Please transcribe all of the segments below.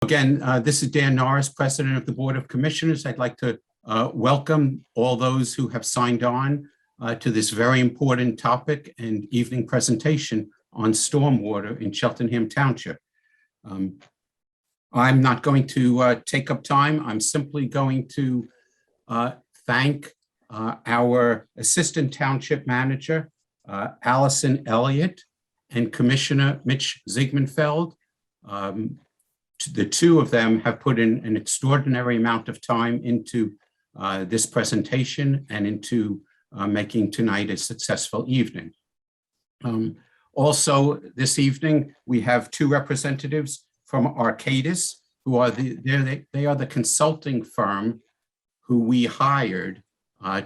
Again, this is Dan Norris, President of the Board of Commissioners. I'd like to welcome all those who have signed on to this very important topic and evening presentation on stormwater in Cheltenham Township. I'm not going to take up time. I'm simply going to thank our Assistant Township Manager, Allison Elliott, and Commissioner Mitch Ziegmanfeld. The two of them have put in an extraordinary amount of time into this presentation and into making tonight a successful evening. Also, this evening, we have two representatives from Arcadis, who are they are the consulting firm who we hired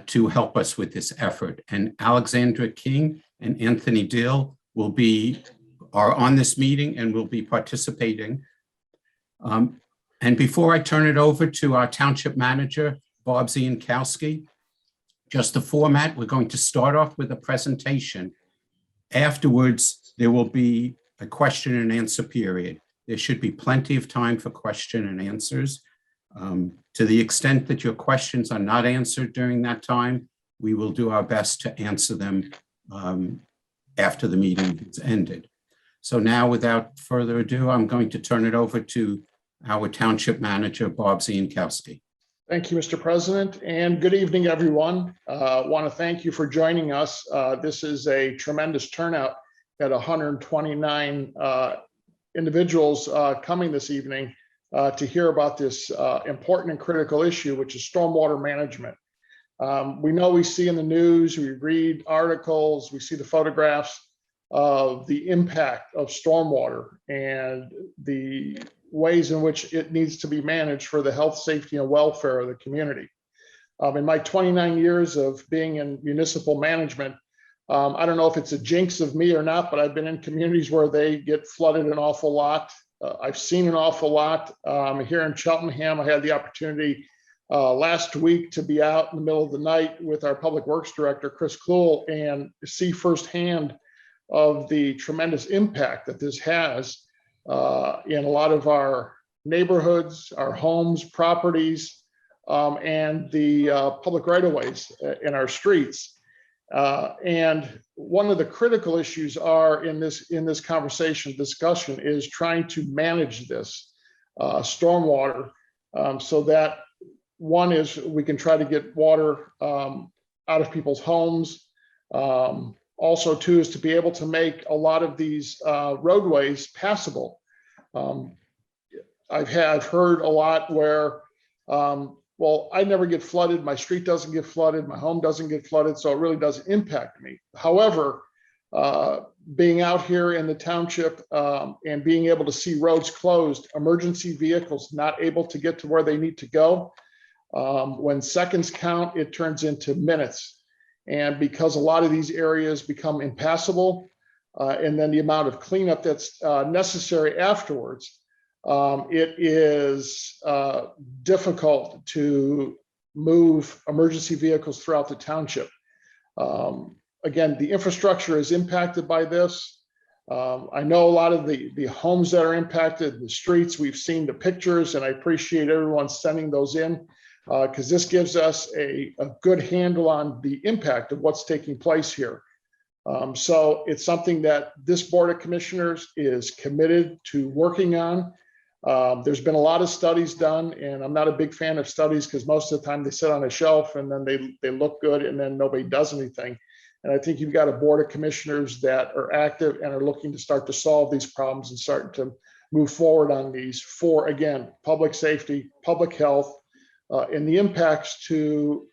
to help us with this effort. And Alexandra King and Anthony Dill are on this meeting and will be participating. And before I turn it over to our Township Manager, Bob Zinkowski, just the format, we're going to start off with a presentation. Afterwards, there will be a question and answer period. There should be plenty of time for question and answers. To the extent that your questions are not answered during that time, we will do our best to answer them after the meeting is ended. So now, without further ado, I'm going to turn it over to our Township Manager, Bob Zinkowski. Thank you, Mr. President, and good evening, everyone. I want to thank you for joining us. This is a tremendous turnout at 129 individuals coming this evening to hear about this important and critical issue, which is stormwater management. We see in the news, we read articles, we see the photographs of the impact of stormwater and the ways in which it needs to be managed for the health, safety, and welfare of the community. In my 29 years of being in municipal management, I don't know if it's a jinx of me or not, but I've been in communities where they get flooded an awful lot. I've seen an awful lot. Here in Cheltenham, I had the opportunity last week to be out in the middle of the night with our Public Works Director, Chris Kluhl, and see firsthand of the tremendous impact that this has in a lot of our neighborhoods, our homes, properties, and the public right-of-ways in our streets. And one of the critical issues in this discussion is trying to manage this stormwater so that one is we can try to get water out of people's homes. Also, two, is to be able to make a lot of these roadways passable. I've heard a lot where, well, I never get flooded, my street doesn't get flooded, my home doesn't get flooded, so it really doesn't impact me. However, being out here in the township and being able to see roads closed, emergency vehicles not able to get to where they need to go, when seconds count, it turns into minutes. And because a lot of these areas become impassable, and then the amount of cleanup that's necessary afterwards, it is difficult to move emergency vehicles throughout the township. Again, the infrastructure is impacted by this. I know a lot of the homes that are impacted, the streets, we've seen the pictures, and I appreciate everyone sending those in. Because this gives us a good handle on the impact of what's taking place here. So it's something that this Board of Commissioners is committed to working on. There's been a lot of studies done, and I'm not a big fan of studies because most of the time they sit on a shelf and then they look good and then nobody does anything. And I think you've got a Board of Commissioners that are active and are looking to start to solve these problems and start to move forward on these for, again, public safety, public health, and the impacts to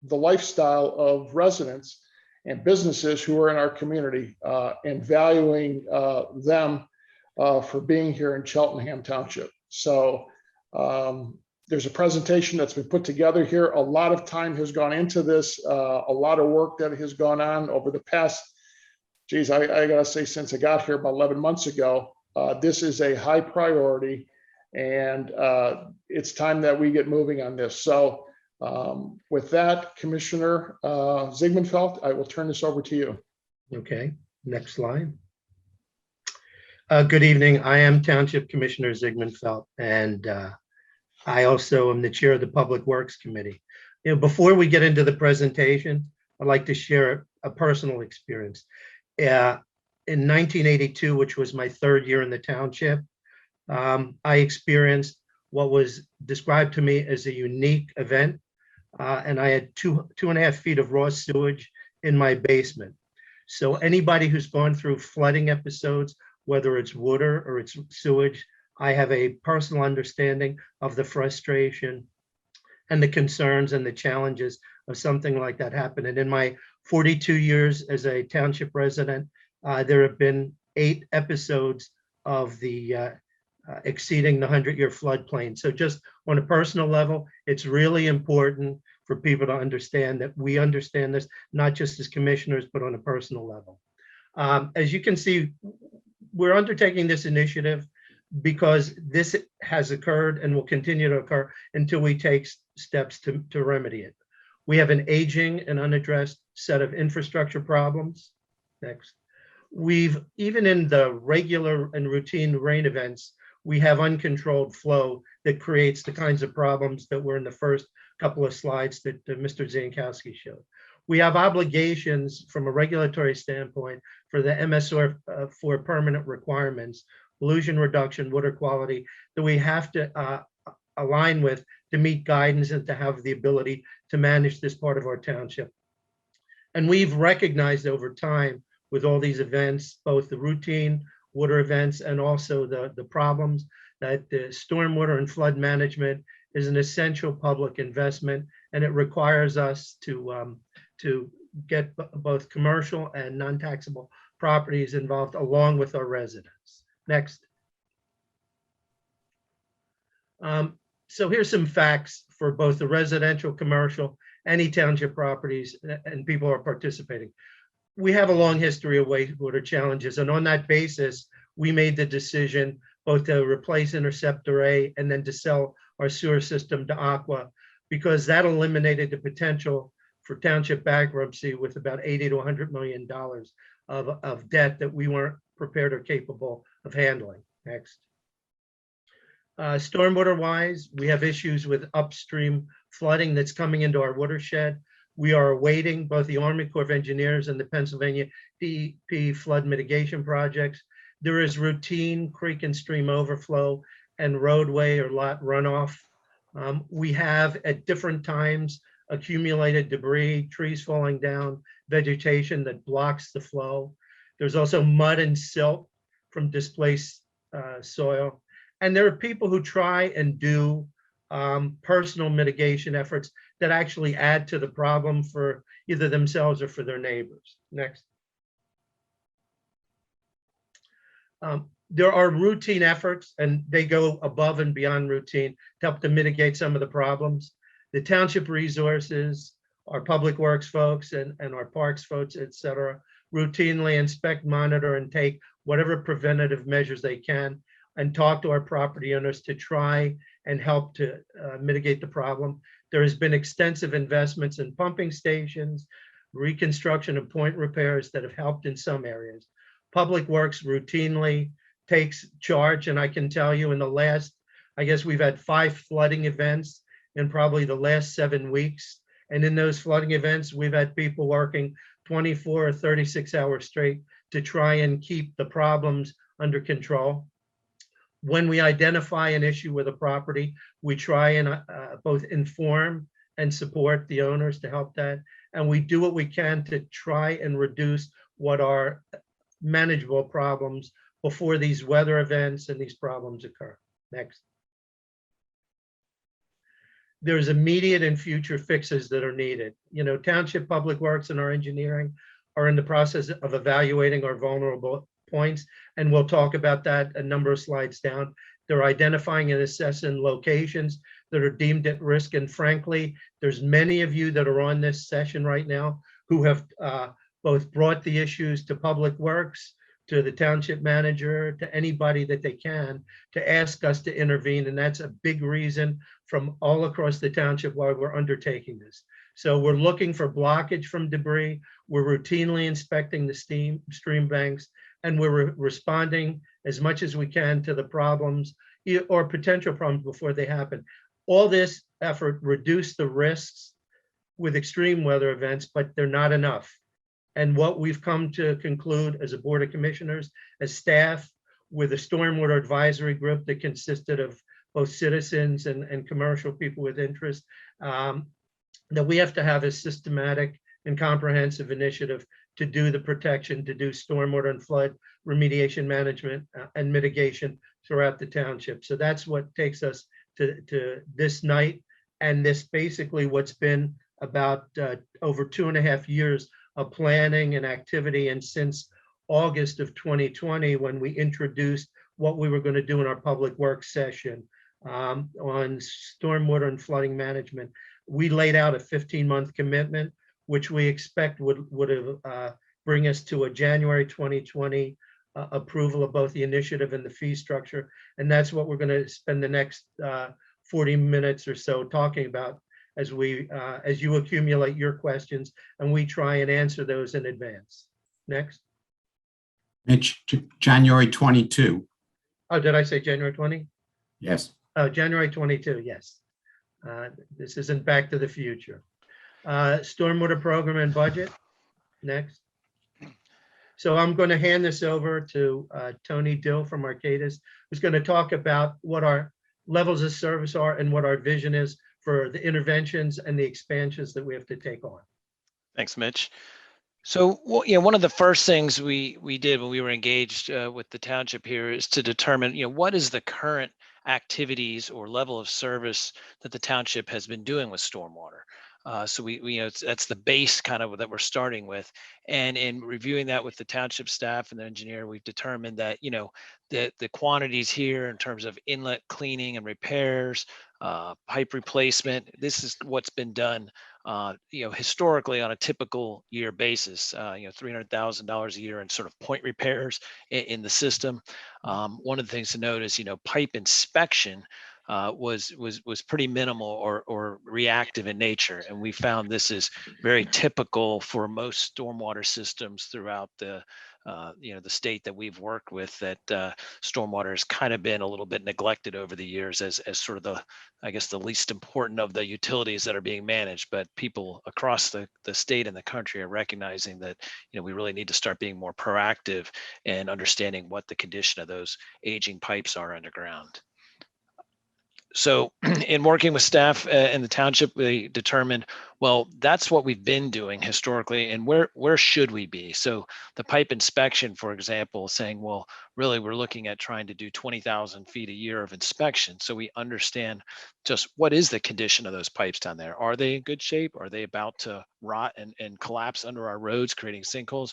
the lifestyle of residents and businesses who are in our community, and valuing them for being here in Cheltenham Township. So there's a presentation that's been put together here. A lot of time has gone into this, a lot of work that has gone on over the past, geez, I gotta say, since I got here about 11 months ago. This is a high priority, and it's time that we get moving on this. So with that, Commissioner Ziegmanfeld, I will turn this over to you. Okay, next slide. Good evening. I am Township Commissioner Zygmunt, and I also am the chair of the Public Works Committee. Before we get into the presentation, I'd like to share a personal experience. In 1982, which was my third year in the township, I experienced what was described to me as a unique event, and I had 2.5 feet of raw sewage in my basement. So anybody who's gone through flooding episodes, whether it's water or it's sewage, I have a personal understanding of the frustration and the concerns and the challenges of something like that happening. In my 42 years as a township resident, there have been 8 episodes of the exceeding the 100-year floodplain. So just on a personal level, it's really important for people to understand that we understand this, not just as commissioners, but on a personal level. As you can see, we're undertaking this initiative because this has occurred and will continue to occur until we take steps to remedy it. We have an aging and unaddressed set of infrastructure problems. Next. We've, even in the regular and routine rain events, we have uncontrolled flow that creates the kinds of problems that were in the first couple of slides that Mr. Zinkowski showed. We have obligations from a regulatory standpoint for the MSR for permanent requirements, pollution reduction, water quality, that we have to align with to meet guidance and to have the ability to manage this part of our township. And we've recognized over time with all these events, both the routine water events and also the problems, that the stormwater and flood management is an essential public investment, and it requires us to get both commercial and non-taxable properties involved along with our residents. Next. So here's some facts for both the residential, commercial, any township properties, and people are participating. We have a long history of wastewater challenges, and on that basis, we made the decision both to replace Interceptor A and then to sell our sewer system to Aqua, because that eliminated the potential for township bankruptcy with about $80 to $100 million of debt that we weren't prepared or capable of handling. Next. Stormwater wise, we have issues with upstream flooding that's coming into our watershed. We are awaiting both the Army Corps of Engineers and the Pennsylvania DEP flood mitigation projects. There is routine creek and stream overflow and roadway or lot runoff. We have at different times accumulated debris, trees falling down, vegetation that blocks the flow. There's also mud and silt from displaced soil. And there are people who try and do personal mitigation efforts that actually add to the problem for either themselves or for their neighbors. Next. There are routine efforts, and they go above and beyond routine to help to mitigate some of the problems. The township resources, our public works folks and our parks folks, et cetera, routinely inspect, monitor, and take whatever preventative measures they can and talk to our property owners to try and help to mitigate the problem. There has been extensive investments in pumping stations, reconstruction of point repairs that have helped in some areas. Public Works routinely takes charge, and I can tell you in the last, I guess we've had 5 flooding events in probably the last 7 weeks. And in those flooding events, we've had people working 24 or 36 hours straight to try and keep the problems under control. When we identify an issue with a property, we try and both inform and support the owners to help that. And we do what we can to try and reduce what are manageable problems before these weather events and these problems occur. Next. There's immediate and future fixes that are needed. You know, Township Public Works and our engineering are in the process of evaluating our vulnerable points, and we'll talk about that a number of slides down. They're identifying and assessing locations that are deemed at risk, and frankly, there's many of you that are on this session right now who have both brought the issues to Public Works, to the township manager, to anybody that they can, to ask us to intervene, and that's a big reason from all across the township why we're undertaking this. So we're looking for blockage from debris, we're routinely inspecting the stream banks, and we're responding as much as we can to the problems or potential problems before they happen. All this effort reduced the risks with extreme weather events, but they're not enough. And what we've come to conclude as a Board of Commissioners, as staff, with a stormwater advisory group that consisted of both citizens and commercial people with interest, that we have to have a systematic and comprehensive initiative to do the protection, to do stormwater and flood remediation management and mitigation throughout the township. So that's what takes us to this night. And this basically what's been about over 2.5 years of planning and activity. And since August of 2020, when we introduced what we were going to do in our public works session on stormwater and flooding management, we laid out a 15-month commitment, which we expect would bring us to a January 2020 approval of both the initiative and the fee structure. And that's what we're going to spend the next 40 minutes or so talking about as you accumulate your questions and we try and answer those in advance. Next. Mitch, January 22. Oh, did I say January 20? Yes. Oh, January 22, yes. This isn't Back to the Future. Stormwater program and budget. Next. So I'm going to hand this over to Tony Dill from Arcadis, who's going to talk about what our levels of service are and what our vision is for the interventions and the expansions that we have to take on. Thanks, Mitch. So, one of the first things we did when we were engaged with the township here is to determine, what is the current activities or level of service that the township has been doing with stormwater. So that's the base kind of that we're starting with. And in reviewing that with the township staff and the engineer, we've determined that, the quantities here in terms of inlet cleaning and repairs, pipe replacement, this is what's been done, historically on a typical year basis, $300,000 a year in sort of point repairs in the system. One of the things to note is, pipe inspection was pretty minimal or reactive in nature. And we found this is very typical for most stormwater systems throughout the state that we've worked with, that stormwater has kind of been a little bit neglected over the years as sort of the least important of the utilities that are being managed. But people across the state and the country are recognizing that, we really need to start being more proactive and understanding what the condition of those aging pipes are underground. So in working with staff in the township, we determined, well, that's what we've been doing historically, and where should we be? So the pipe inspection, for example, saying, well, really, we're looking at trying to do 20,000 feet a year of inspection. So we understand just what is the condition of those pipes down there. Are they in good shape? Are they about to rot and collapse under our roads, creating sinkholes?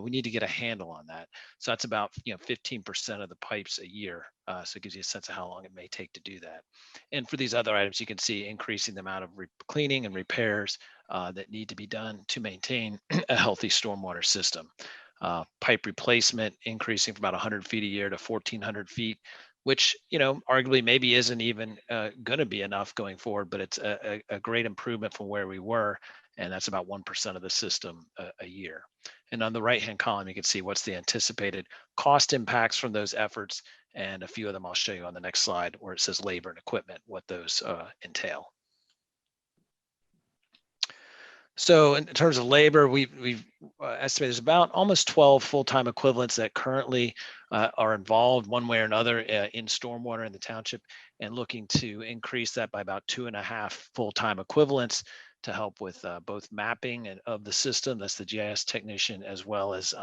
We need to get a handle on that. So that's about 15% of the pipes a year. So it gives you a sense of how long it may take to do that. And for these other items, you can see increasing the amount of cleaning and repairs that need to be done to maintain a healthy stormwater system. Pipe replacement increasing from about 100 feet a year to 1,400 feet, which, arguably maybe isn't even going to be enough going forward, but it's a great improvement from where we were. And that's about 1% of the system a year. And on the right-hand column, you can see what's the anticipated cost impacts from those efforts. And a few of them I'll show you on the next slide where it says labor and equipment, what those entail. So in terms of labor, we've estimated there's about almost 12 full-time equivalents that currently are involved one way or another in stormwater in the township, and looking to increase that by about 2.5 full-time equivalents to help with both mapping of the system, that's the GIS technician, as well as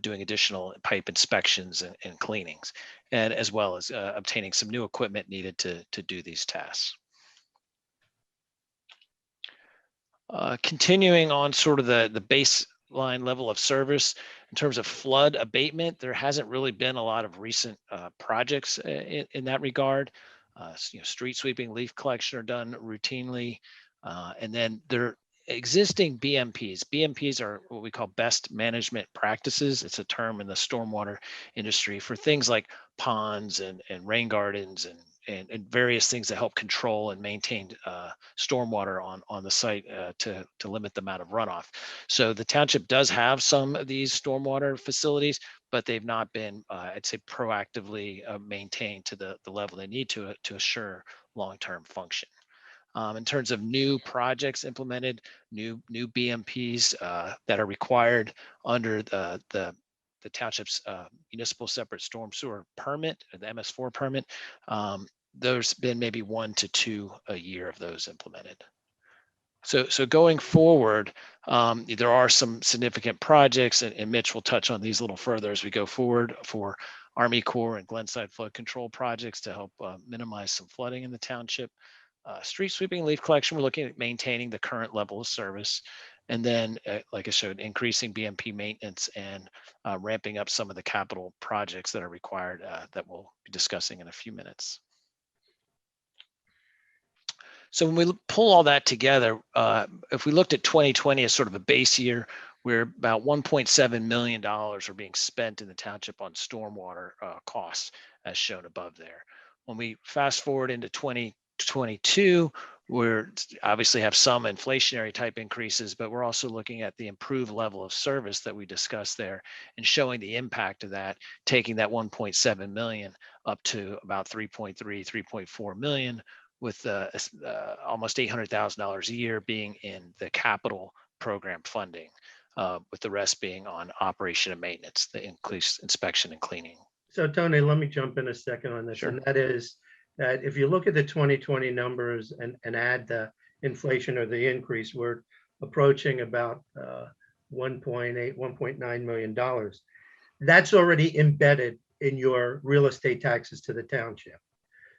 doing additional pipe inspections and cleanings, and as well as obtaining some new equipment needed to do these tasks. Continuing on sort of the baseline level of service in terms of flood abatement, there hasn't really been a lot of recent projects in that regard. Street sweeping, leaf collection are done routinely, and then there existing BMPs. BMPs are what we call best management practices. It's a term in the stormwater industry for things like ponds and rain gardens and various things that help control and maintain stormwater on the site to limit the amount of runoff. So the township does have some of these stormwater facilities, but they've not been, I'd say, proactively maintained to the level they need to assure long-term function. In terms of new projects implemented, new BMPs that are required under the township's municipal separate storm sewer permit, the MS4 permit, there's been maybe 1 to 2 a year of those implemented. So going forward, there are some significant projects, and Mitch will touch on these a little further as we go forward, for Army Corps and Glenside flood control projects to help minimize some flooding in the township. Street sweeping, leaf collection, we're looking at maintaining the current level of service. And then, like I showed, increasing BMP maintenance and ramping up some of the capital projects that are required that we'll be discussing in a few minutes. So when we pull all that together, if we looked at 2020 as sort of a base year, where about $1.7 million are being spent in the township on stormwater costs, as shown above there. When we fast forward into 2022, we're obviously have some inflationary type increases, but we're also looking at the improved level of service that we discussed there and showing the impact of that, taking that 1.7 million up to about 3.3, 3.4 million, with almost $800,000 a year being in the capital program funding, with the rest being on operation and maintenance, the increased inspection and cleaning. So Tony, let me jump in a second on this. Sure. And that is that if you look at the 2020 numbers and add the inflation or the increase, we're approaching about $1.8, $1.9 million. That's already embedded in your real estate taxes to the township.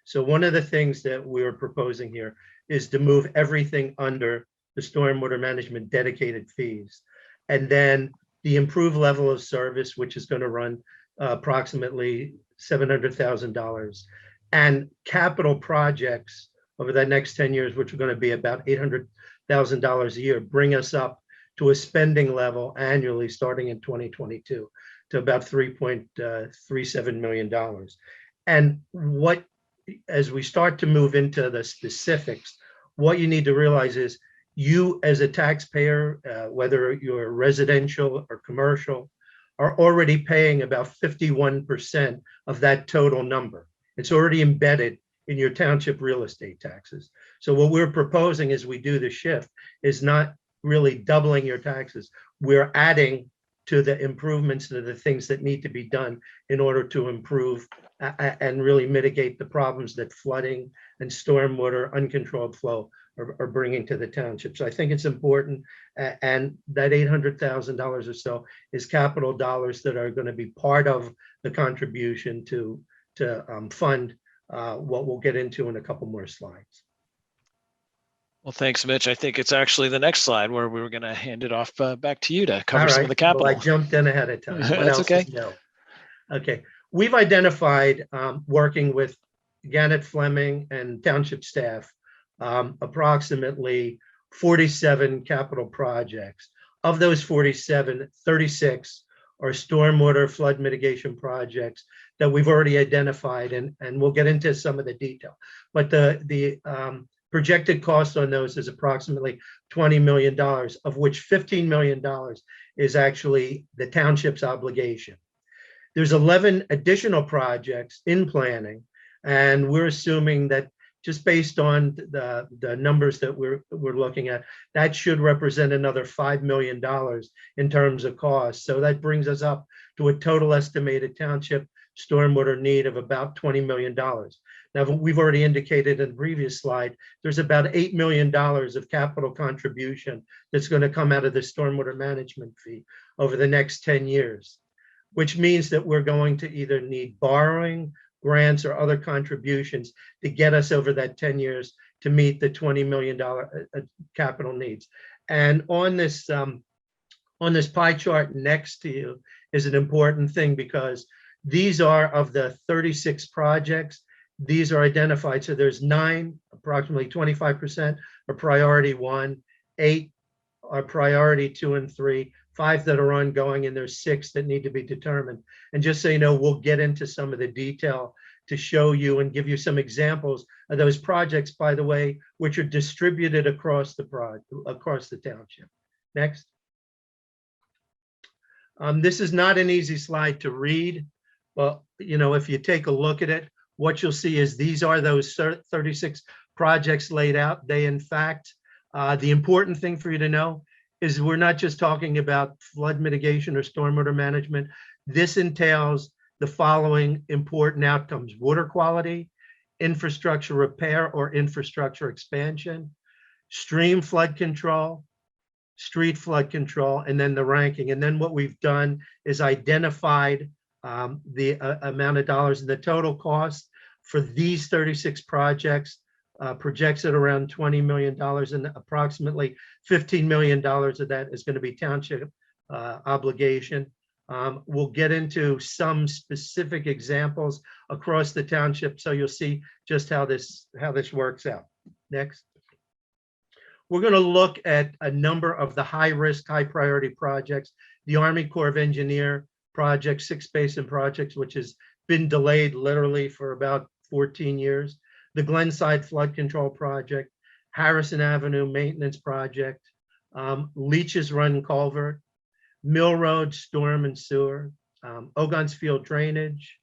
So one of the things that we're proposing here is to move everything under the stormwater management dedicated fees. And then the improved level of service, which is going to run approximately $700,000, and capital projects over the next 10 years, which are going to be about $800,000 a year, bring us up to a spending level annually starting in 2022 to about $3.37 million. And what, as we start to move into the specifics, what you need to realize is you as a taxpayer, whether you're residential or commercial, are already paying about 51% of that total number. It's already embedded in your township real estate taxes. So what we're proposing as we do the shift is not really doubling your taxes. We're adding to the improvements, to the things that need to be done in order to improve and really mitigate the problems that flooding and stormwater uncontrolled flow are bringing to the township. So I think it's important, and that $800,000 or so is capital dollars that are going to be part of the contribution to fund what we'll get into in a couple more slides. Well, thanks, Mitch. I think it's actually the next slide where we were going to hand it off back to you to cover some of the capital. Well, I jumped in ahead of time. That's okay. Okay. We've identified, working with Gannett Fleming and township staff, approximately 47 capital projects. Of those 47, 36 are stormwater flood mitigation projects that we've already identified, and we'll get into some of the detail. But the projected cost on those is approximately $20 million, of which $15 million is actually the township's obligation. There's 11 additional projects in planning, and we're assuming that just based on the numbers that we're looking at, that should represent another $5 million in terms of cost. So that brings us up to a total estimated township stormwater need of about $20 million. Now, we've already indicated in the previous slide, there's about $8 million of capital contribution that's going to come out of the stormwater management fee over the next 10 years, which means that we're going to either need borrowing, grants, or other contributions to get us over that 10 years to meet the $20 million capital needs. And on this pie chart next to you is an important thing, because these are of the 36 projects. These are identified. So there's 9, approximately 25% are priority 1, 8 are priority 2 and 3, 5 that are ongoing, and there's 6 that need to be determined. And just so you know, we'll get into some of the detail to show you and give you some examples of those projects, by the way, which are distributed across the township. Next. This is not an easy slide to read, but if you take a look at it, what you'll see is these are those 36 projects laid out. They, in fact, the important thing for you to know is we're not just talking about flood mitigation or stormwater management. This entails the following important outcomes: water quality, infrastructure repair or infrastructure expansion, stream flood control, street flood control, and then the ranking. And then what we've done is identified the amount of dollars and the total cost for these 36 projects projects at around $20 million, and approximately $15 million of that is going to be township obligation. We'll get into some specific examples across the township, so you'll see just how this works out. Next. We're going to look at a number of the high-risk, high-priority projects. The Army Corps of Engineer project, 6 basin projects, which has been delayed literally for about 14 years. The Glenside Flood Control Project, Harrison Avenue Maintenance Project, Leeches Run Culvert, Mill Road Storm and Sewer, Ogons Field Drainage,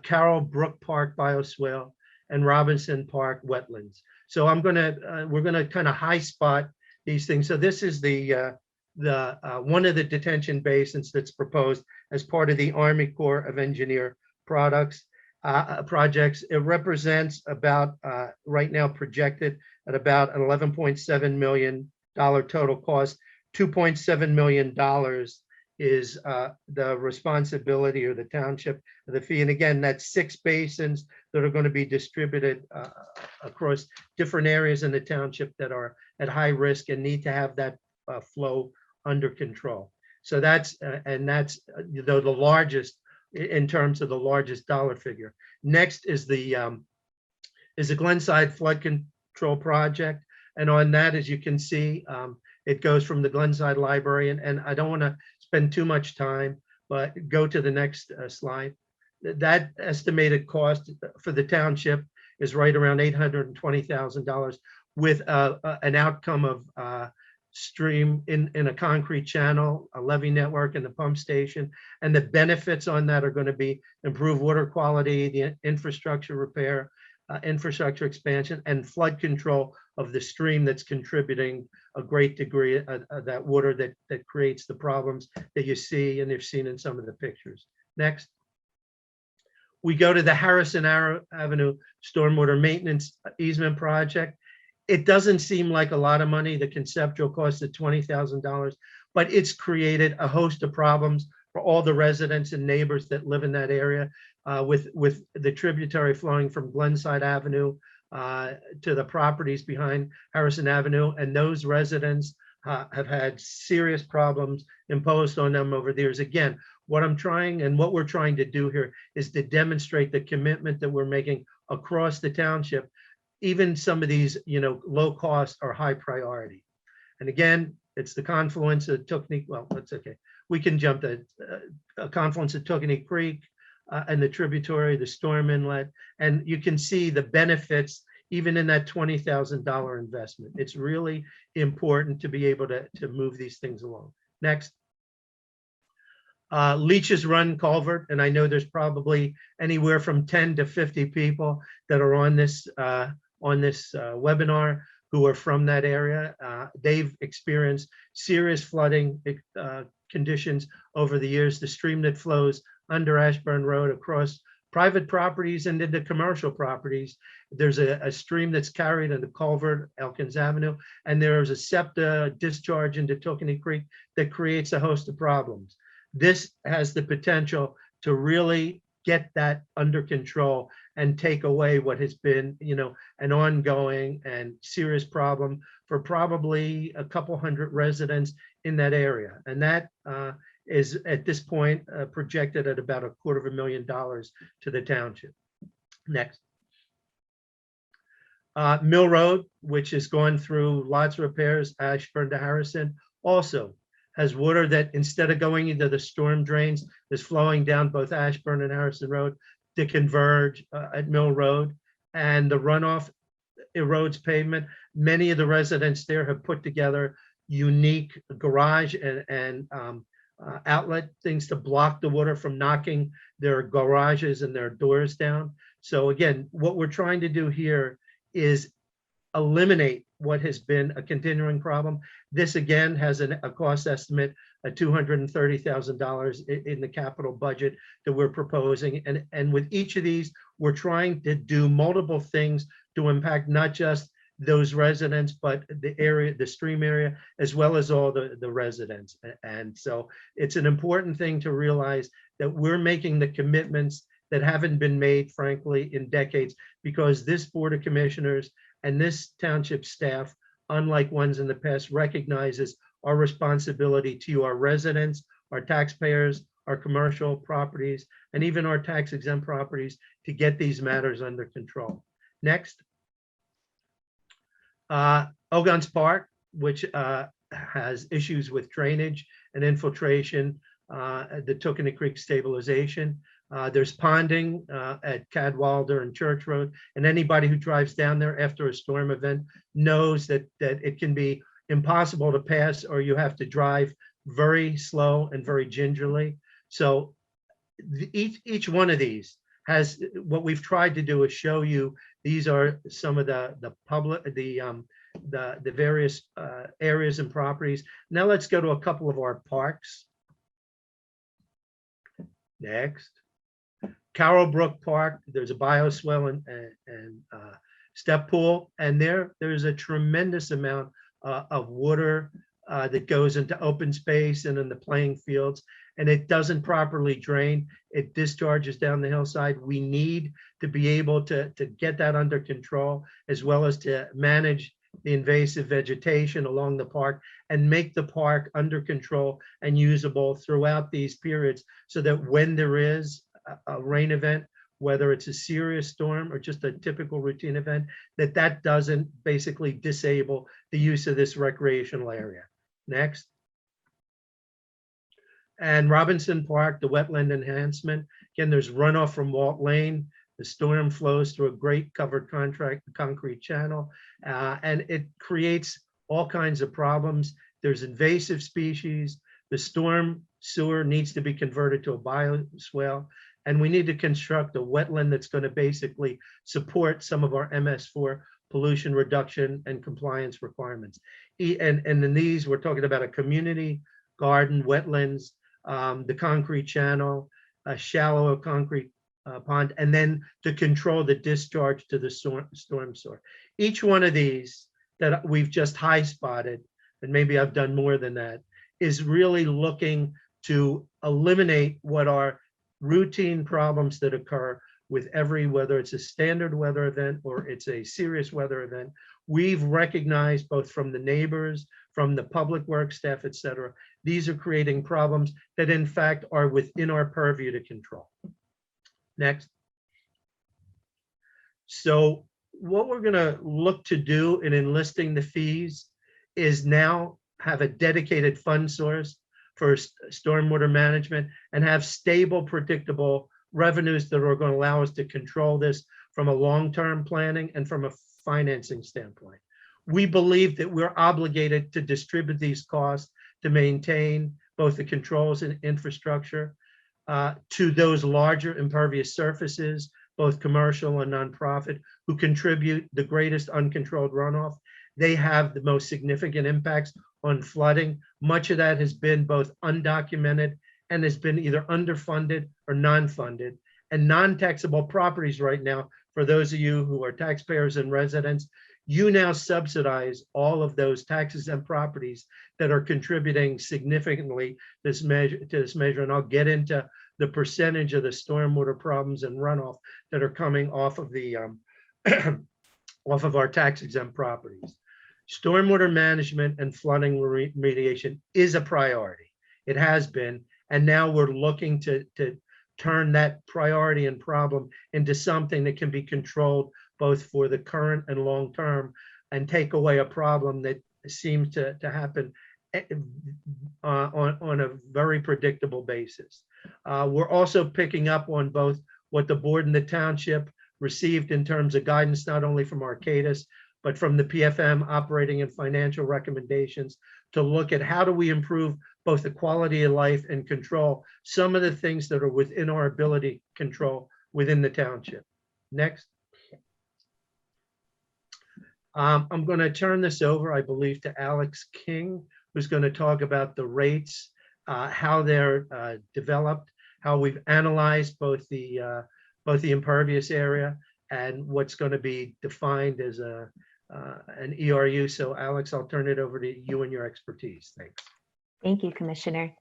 Carroll Brook Park Bioswale, and Robinson Park Wetlands. So we're gonna kind of high spot these things. So this is the one of the detention basins that's proposed as part of the Army Corps of Engineer projects. It represents about right now projected at about an $11.7 million total cost. $2.7 million is the responsibility or the township of the fee. And again, that's 6 basins that are going to be distributed across different areas in the township that are at high risk and need to have that flow under control. So that's the largest in terms of the largest dollar figure. Next is the Glenside Flood Control Project. And on that, as you can see, it goes from the Glenside Library, and I don't want to spend too much time, but go to the next slide. That estimated cost for the township is right around $820,000 with an outcome of stream in a concrete channel, a levee network, and the pump station. And the benefits on that are going to be improved water quality, the infrastructure repair, infrastructure expansion, and flood control of the stream that's contributing a great degree of that water that creates the problems that you see and you've seen in some of the pictures. Next. We go to the Harrison Avenue Stormwater Maintenance Easement Project. It doesn't seem like a lot of money. The conceptual cost is $20,000, but it's created a host of problems for all the residents and neighbors that live in that area, with the tributary flowing from Glenside Avenue to the properties behind Harrison Avenue. And those residents have had serious problems imposed on them over the years. Again, what we're trying to do here is to demonstrate the commitment that we're making across the township. Even some of these, low cost or high priority. And again, it's the confluence of Tookaney. Well, that's okay. We can jump to a confluence of Tookaney Creek and the tributary, the storm inlet, and you can see the benefits even in that $20,000 investment. It's really important to be able to move these things along. Next. Leeches Run Culvert, and I know there's probably anywhere from 10 to 50 people that are on this webinar who are from that area. They've experienced serious flooding conditions over the years. The stream that flows under Ashburn Road across private properties and into commercial properties. There's a stream that's carried in the culvert, Elkins Avenue, and there's a SEPTA discharge into Tookaney Creek that creates a host of problems. This has the potential to really get that under control and take away what has been, an ongoing and serious problem for probably a couple hundred residents in that area. And that is at this point projected at about $250,000 to the township. Next. Mill Road, which has gone through lots of repairs, Ashburn to Harrison, also has water that instead of going into the storm drains is flowing down both Ashburn and Harrison Road to converge at Mill Road, and the runoff erodes pavement. Many of the residents there have put together unique garage and outlet things to block the water from knocking their garages and their doors down. So again, what we're trying to do here is eliminate what has been a continuing problem. This again has a cost estimate of $230,000 in the capital budget that we're proposing. And with each of these, we're trying to do multiple things to impact not just those residents, but the area, the stream area, as well as all the residents. And so it's an important thing to realize that we're making the commitments that haven't been made, frankly, in decades, because this Board of Commissioners and this township staff, unlike ones in the past, recognizes our responsibility to our residents, our taxpayers, our commercial properties, and even our tax exempt properties to get these matters under control. Next. Ogons Park, which has issues with drainage and infiltration, the Tokenie Creek stabilization. There's ponding at Cadwalder and Church Road, and anybody who drives down there after a storm event knows that it can be impossible to pass, or you have to drive very slow and very gingerly. So each one of these has, what we've tried to do is show you, these are some of the various areas and properties. Now let's go to a couple of our parks. Next. Carroll Brook Park, there's a bioswale and step pool, and there's a tremendous amount of water that goes into open space and in the playing fields, and it doesn't properly drain. It discharges down the hillside. We need to be able to get that under control, as well as to manage the invasive vegetation along the park and make the park under control and usable throughout these periods, so that when there is a rain event, whether it's a serious storm or just a typical routine event, that doesn't basically disable the use of this recreational area. Next. And Robinson Park, the wetland enhancement. Again, there's runoff from Walt Lane. The storm flows through a great covered concrete channel, and it creates all kinds of problems. There's invasive species. The storm sewer needs to be converted to a bioswale, and we need to construct a wetland that's going to basically support some of our MS4 pollution reduction and compliance requirements. And in these, we're talking about a community garden, wetlands, the concrete channel, a shallow concrete pond, and then to control the discharge to the storm sewer. Each one of these that we've just high spotted, and maybe I've done more than that, is really looking to eliminate what are routine problems that occur with whether it's a standard weather event or it's a serious weather event. We've recognized, both from the neighbors, from the public works staff, et cetera, these are creating problems that in fact are within our purview to control. Next. So what we're gonna look to do in enlisting the fees is now have a dedicated fund source for stormwater management and have stable, predictable revenues that are going to allow us to control this from a long-term planning and from a financing standpoint. We believe that we're obligated to distribute these costs to maintain both the controls and infrastructure to those larger impervious surfaces, both commercial and nonprofit, who contribute the greatest uncontrolled runoff. They have the most significant impacts on flooding. Much of that has been both undocumented and has been either underfunded or non-funded. And non-taxable properties right now, for those of you who are taxpayers and residents, you now subsidize all of those taxes and properties that are contributing significantly to this measure. And I'll get into the percentage of the stormwater problems and runoff that are coming off of the off of our tax exempt properties. Stormwater management and flooding remediation is a priority. It has been, and now we're looking to turn that priority and problem into something that can be controlled both for the current and long term, and take away a problem that seems to happen on a very predictable basis. We're also picking up on both what the board and the township received in terms of guidance, not only from Arcadis, but from the PFM operating and financial recommendations, to look at how do we improve both the quality of life and control some of the things that are within our ability to control within the township. Next. I'm going to turn this over, I believe, to Alex King, who's going to talk about the rates, how they're developed, how we've analyzed both the impervious area and what's going to be defined as an ERU. So Alex, I'll turn it over to you and your expertise. Thanks. Thank you, Commissioner.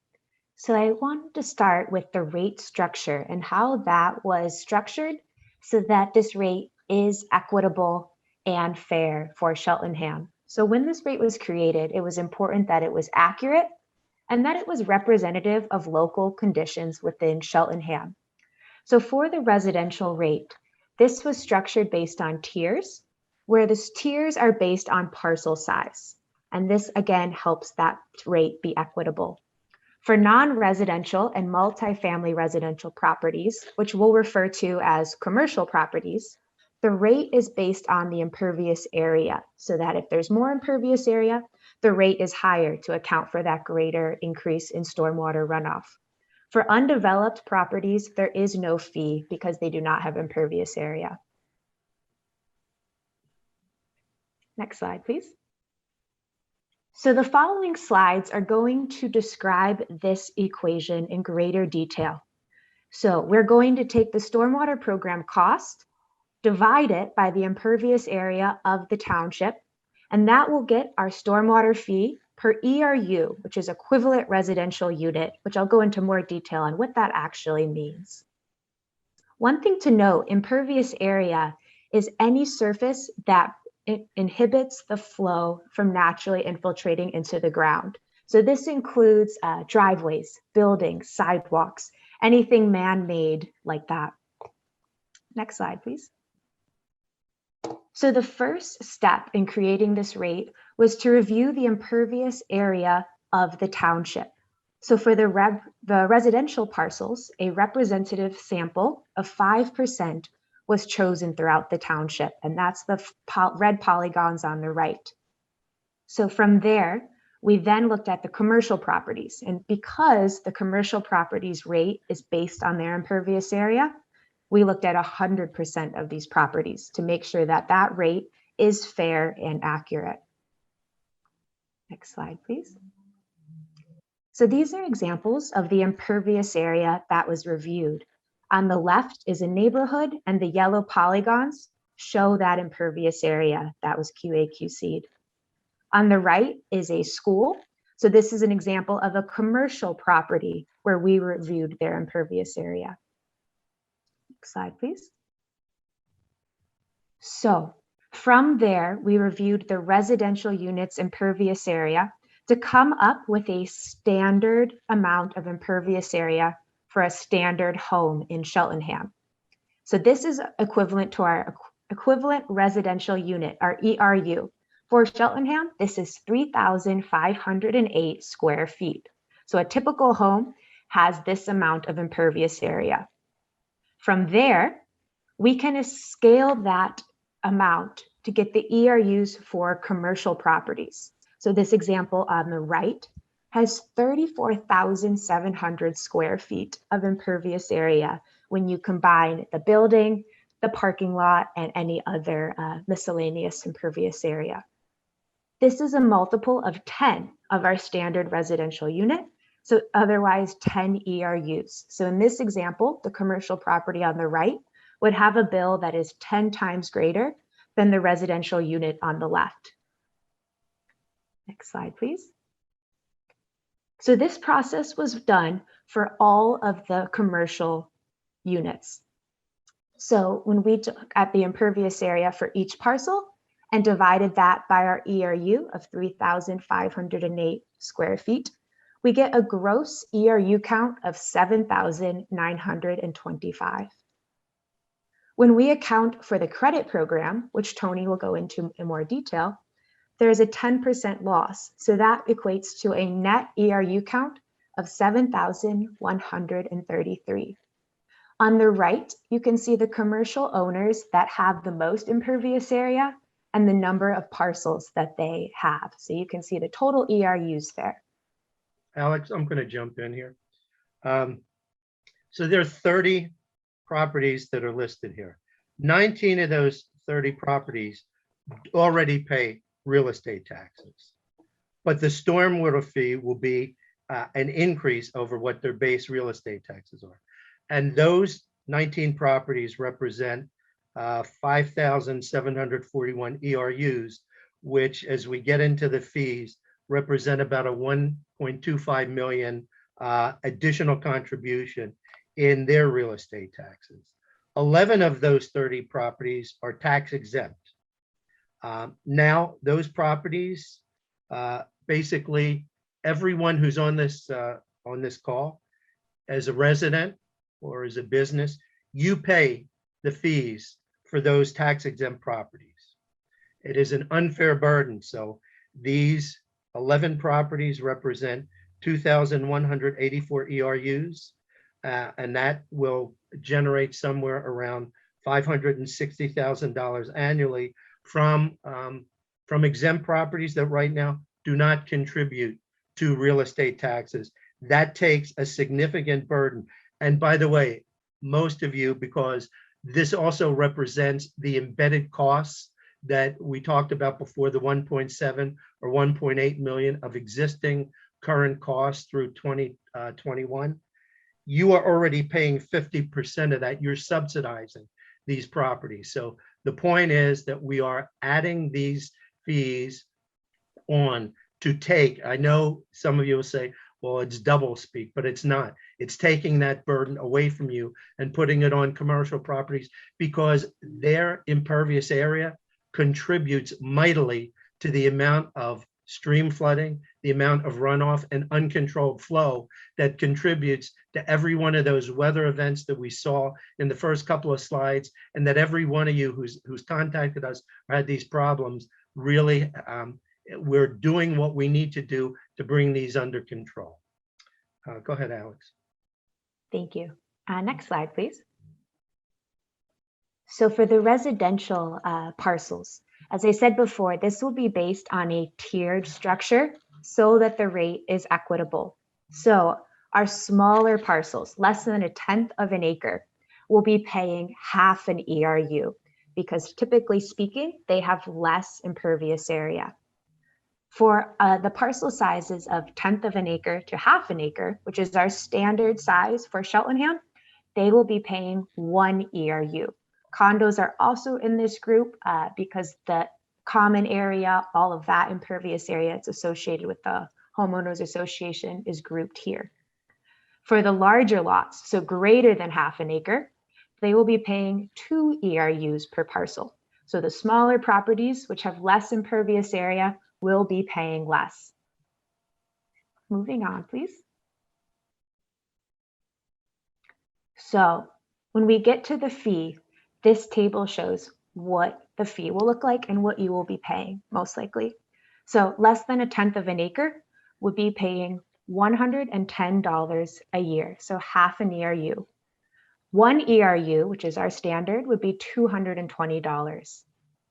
So I wanted to start with the rate structure and how that was structured so that this rate is equitable and fair for Cheltenham. So when this rate was created, it was important that it was accurate and that it was representative of local conditions within Cheltenham. So for the residential rate, this was structured based on tiers, where the tiers are based on parcel size. And this again helps that rate be equitable. For non-residential and multifamily residential properties, which we'll refer to as commercial properties, the rate is based on the impervious area, so that if there's more impervious area, the rate is higher to account for that greater increase in stormwater runoff. For undeveloped properties, there is no fee because they do not have impervious area. Next slide, please. So the following slides are going to describe this equation in greater detail. So we're going to take the stormwater program cost, divide it by the impervious area of the township, and that will get our stormwater fee per ERU, which is equivalent residential unit, which I'll go into more detail on what that actually means. One thing to note, impervious area is any surface that it inhibits the flow from naturally infiltrating into the ground. So this includes driveways, buildings, sidewalks, anything man-made like that. Next slide, please. So the first step in creating this rate was to review the impervious area of the township. So for the residential parcels, a representative sample of 5% was chosen throughout the township, and that's the red polygons on the right. So from there, we then looked at the commercial properties, and because the commercial properties rate is based on their impervious area, we looked at 100% of these properties to make sure that that rate is fair and accurate. Next slide, please. So these are examples of the impervious area that was reviewed. On the left is a neighborhood, and the yellow polygons show that impervious area that was QA/QC'd. On the right is a school. So this is an example of a commercial property where we reviewed their impervious area. Next slide, please. So from there, we reviewed the residential unit's impervious area to come up with a standard amount of impervious area for a standard home in Cheltenham. So this is equivalent to our equivalent residential unit, our ERU. For Cheltenham, this is 3,508 square feet. So a typical home has this amount of impervious area. From there, we can scale that amount to get the ERUs for commercial properties. So this example on the right has 34,700 square feet of impervious area when you combine the building, the parking lot, and any other miscellaneous impervious area. This is a multiple of 10 of our standard residential unit, so otherwise 10 ERUs. So in this example, the commercial property on the right would have a bill that is 10 times greater than the residential unit on the left. Next slide, please. So this process was done for all of the commercial units. So when we took at the impervious area for each parcel and divided that by our ERU of 3,508 square feet, we get a gross ERU count of 7,925. When we account for the credit program, which Tony will go into in more detail, there's a 10% loss. So that equates to a net ERU count of 7,133. On the right, you can see the commercial owners that have the most impervious area and the number of parcels that they have. So you can see the total ERUs there. Alex, I'm going to jump in here. So there are 30 properties that are listed here. 19 of those 30 properties already pay real estate taxes. But the stormwater fee will be an increase over what their base real estate taxes are. And those 19 properties represent 5,741 ERUs, which, as we get into the fees, represent about a 1.25 million additional contribution in their real estate taxes. 11 of those 30 properties are tax exempt. Now, those properties, basically, everyone who's on this call, as a resident or as a business, you pay the fees for those tax exempt properties. It is an unfair burden. So these 11 properties represent 2,184 ERUs, and that will generate somewhere around $560,000 annually from exempt properties that right now do not contribute to real estate taxes. That takes a significant burden. And by the way, most of you, because this also represents the embedded costs that we talked about before, the 1.7 or 1.8 million of existing current costs through 2021. You are already paying 50% of that. You're subsidizing these properties. So the point is that we are adding these fees on to take. I know some of you will say, well, it's double speak, but it's not. It's taking that burden away from you and putting it on commercial properties, because their impervious area contributes mightily to the amount of stream flooding, the amount of runoff and uncontrolled flow that contributes to every one of those weather events that we saw in the first couple of slides, and that every one of you who's contacted us or had these problems, really, we're doing what we need to do to bring these under control. Go ahead, Alex. Thank you. Next slide, please. So for the residential parcels, as I said before, this will be based on a tiered structure so that the rate is equitable. So our smaller parcels, less than 1/10 of an acre, will be paying half an ERU, because typically speaking, they have less impervious area. For the parcel sizes of 1/10 of an acre to half an acre, which is our standard size for Cheltenham, they will be paying 1 ERU. Condos are also in this group because the common area, all of that impervious area it's associated with the homeowners association, is grouped here. For the larger lots, so greater than half an acre, they will be paying 2 ERUs per parcel. So the smaller properties, which have less impervious area, will be paying less. Moving on, please. So when we get to the fee, this table shows what the fee will look like and what you will be paying, most likely. So less than 1/10 of an acre would be paying $110 a year, so half an ERU. 1 ERU, which is our standard, would be $220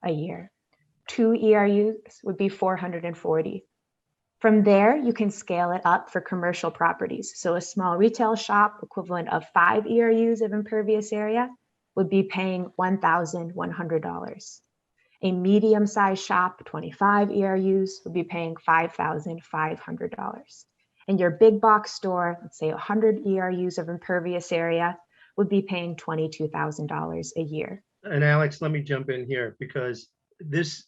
a year. 2 ERUs would be $440. From there, you can scale it up for commercial properties. So a small retail shop equivalent of 5 ERUs of impervious area would be paying $1,100. A medium-sized shop, 25 ERUs, would be paying $5,500. And your big box store, let's say 100 ERUs of impervious area, would be paying $22,000 a year. And Alex, let me jump in here, because this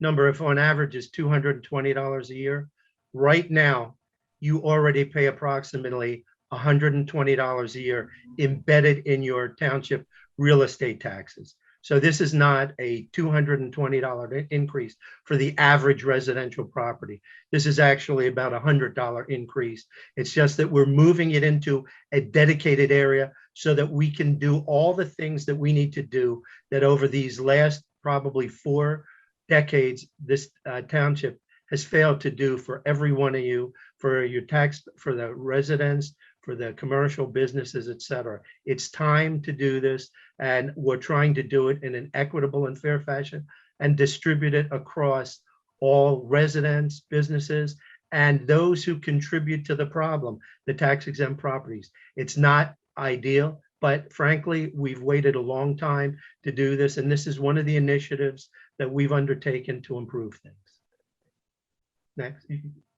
number, if on average is $220 a year, right now, you already pay approximately $120 a year embedded in your township real estate taxes. So this is not a $220 increase for the average residential property. This is actually about a $100 increase. It's just that we're moving it into a dedicated area so that we can do all the things that we need to do, that over these last probably 4 decades, this township has failed to do for every one of you, for your tax, for the residents, for the commercial businesses, et cetera. It's time to do this, and we're trying to do it in an equitable and fair fashion and distribute it across all residents, businesses, and those who contribute to the problem, the tax exempt properties. It's not ideal, but frankly, we've waited a long time to do this. And this is one of the initiatives that we've undertaken to improve things. Next,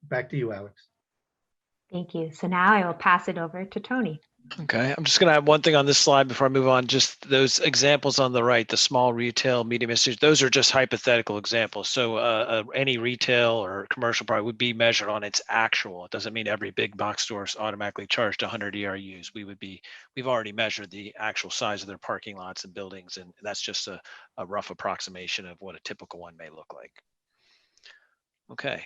back to you, Alex. Thank you. So now I will pass it over to Tony. Okay, I'm just going to add one thing on this slide before I move on. Just those examples on the right, the small retail, medium institutions, those are just hypothetical examples. So any retail or commercial property would be measured on its actual. It doesn't mean every big box store is automatically charged 100 ERUs. We've already measured the actual size of their parking lots and buildings, and that's just a rough approximation of what a typical one may look like. Okay.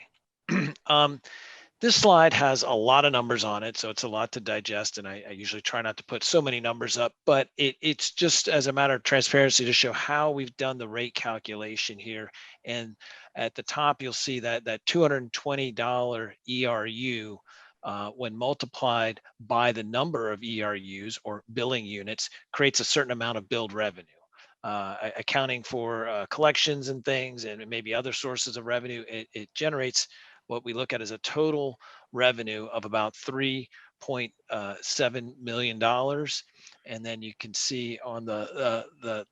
This slide has a lot of numbers on it, so it's a lot to digest, and I usually try not to put so many numbers up, but it's just as a matter of transparency to show how we've done the rate calculation here. And at the top, you'll see that $220 ERU, when multiplied by the number of ERUs or billing units, creates a certain amount of billed revenue. Accounting for collections and things, and maybe other sources of revenue, it generates what we look at as a total revenue of about $3.7 million. And then you can see on the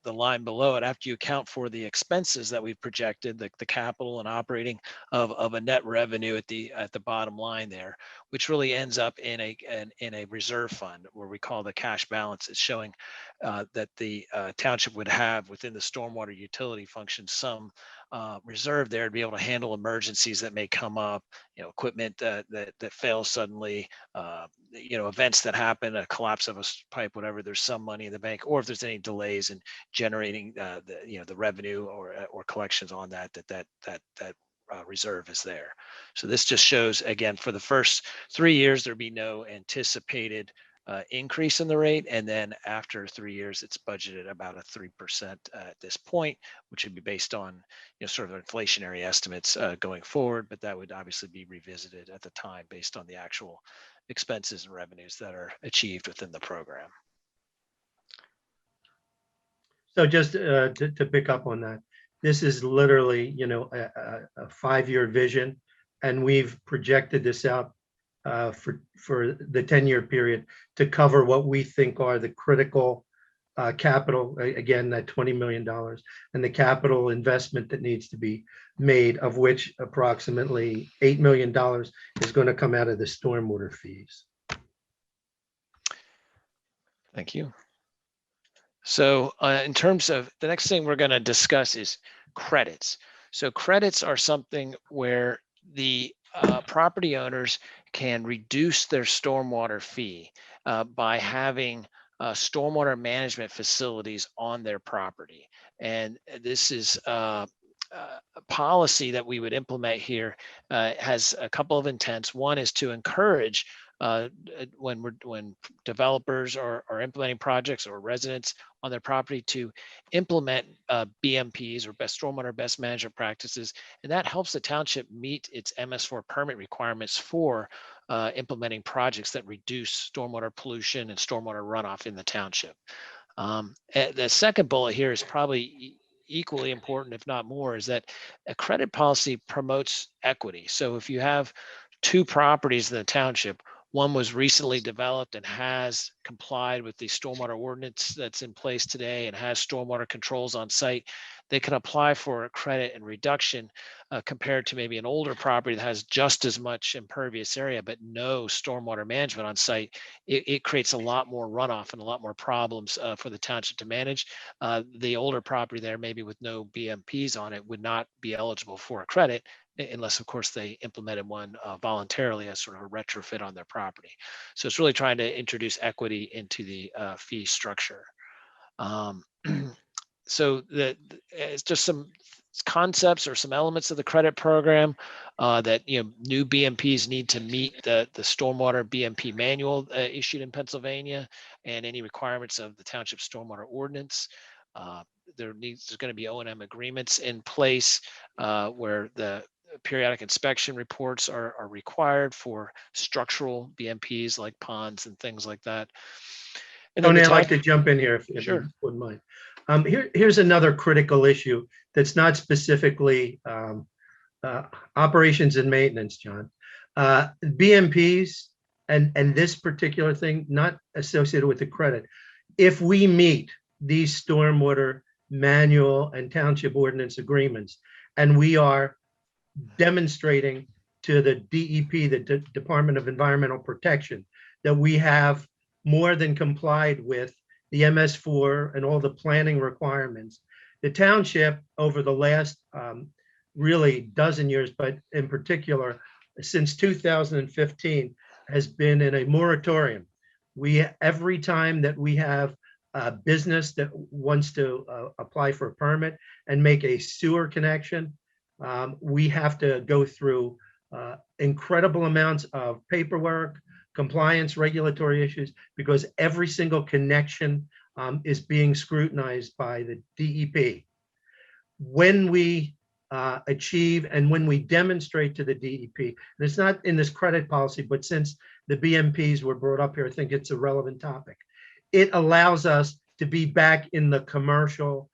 line below it, after you account for the expenses that we've projected, the capital and operating of a net revenue at the bottom line there, which really ends up in a reserve fund where we call the cash balance. It's showing that the township would have within the stormwater utility function some reserve there to be able to handle emergencies that may come up, equipment that fails suddenly, events that happen, a collapse of a pipe, whatever. There's some money in the bank, or if there's any delays in generating the revenue or collections on that reserve is there. So this just shows, again, for the first 3 years there'd be no anticipated increase in the rate, and then after 3 years it's budgeted about a 3% at this point, which would be based on sort of inflationary estimates going forward, but that would obviously be revisited at the time based on the actual expenses and revenues that are achieved within the program. So just to pick up on that, this is literally a 5-year vision, and we've projected this out for the 10-year period to cover what we think are the critical capital, again, that $20 million, and the capital investment that needs to be made, of which approximately $8 million is going to come out of the stormwater fees. Thank you. So in terms of the next thing we're going to discuss is credits. So credits are something where the property owners can reduce their stormwater fee by having stormwater management facilities on their property. And this is a policy that we would implement here. Has a couple of intents. One is to encourage when developers are implementing projects or residents on their property to implement BMPs or best stormwater best management practices, and that helps the township meet its MS4 permit requirements for implementing projects that reduce stormwater pollution and stormwater runoff in the township. The second bullet here is probably equally important, if not more, is that a credit policy promotes equity. So if you have 2 properties in the township, one was recently developed and has complied with the stormwater ordinance that's in place today and has stormwater controls on site, they can apply for a credit and reduction compared to maybe an older property that has just as much impervious area but no stormwater management on site. It creates a lot more runoff and a lot more problems for the township to manage. The older property there, maybe with no BMPs on it, would not be eligible for a credit, unless of course they implemented one voluntarily as sort of a retrofit on their property. So it's really trying to introduce equity into the fee structure. So it's just some concepts or some elements of the credit program that new BMPs need to meet the stormwater BMP manual issued in Pennsylvania and any requirements of the township stormwater ordinance. There's going to be O&M agreements in place where the periodic inspection reports are required for structural BMPs like ponds and things like that. And Tony, I'd like to jump in here if Sure. you wouldn't mind. Here's another critical issue that's not specifically operations and maintenance, John, BMPs and this particular thing, not associated with the credit. If we meet these stormwater manual and township ordinance agreements, and we are demonstrating to the DEP, the Department of Environmental Protection, that we have more than complied with the MS4 and all the planning requirements. The township over the last really dozen years, but in particular, since 2015, has been in a moratorium. Every time that we have a business that wants to apply for a permit and make a sewer connection, we have to go through incredible amounts of paperwork, compliance, regulatory issues, because every single connection is being scrutinized by the DEP. When we achieve and when we demonstrate to the DEP, and it's not in this credit policy, but since the BMPs were brought up here, I think it's a relevant topic. It allows us to be back in the commercial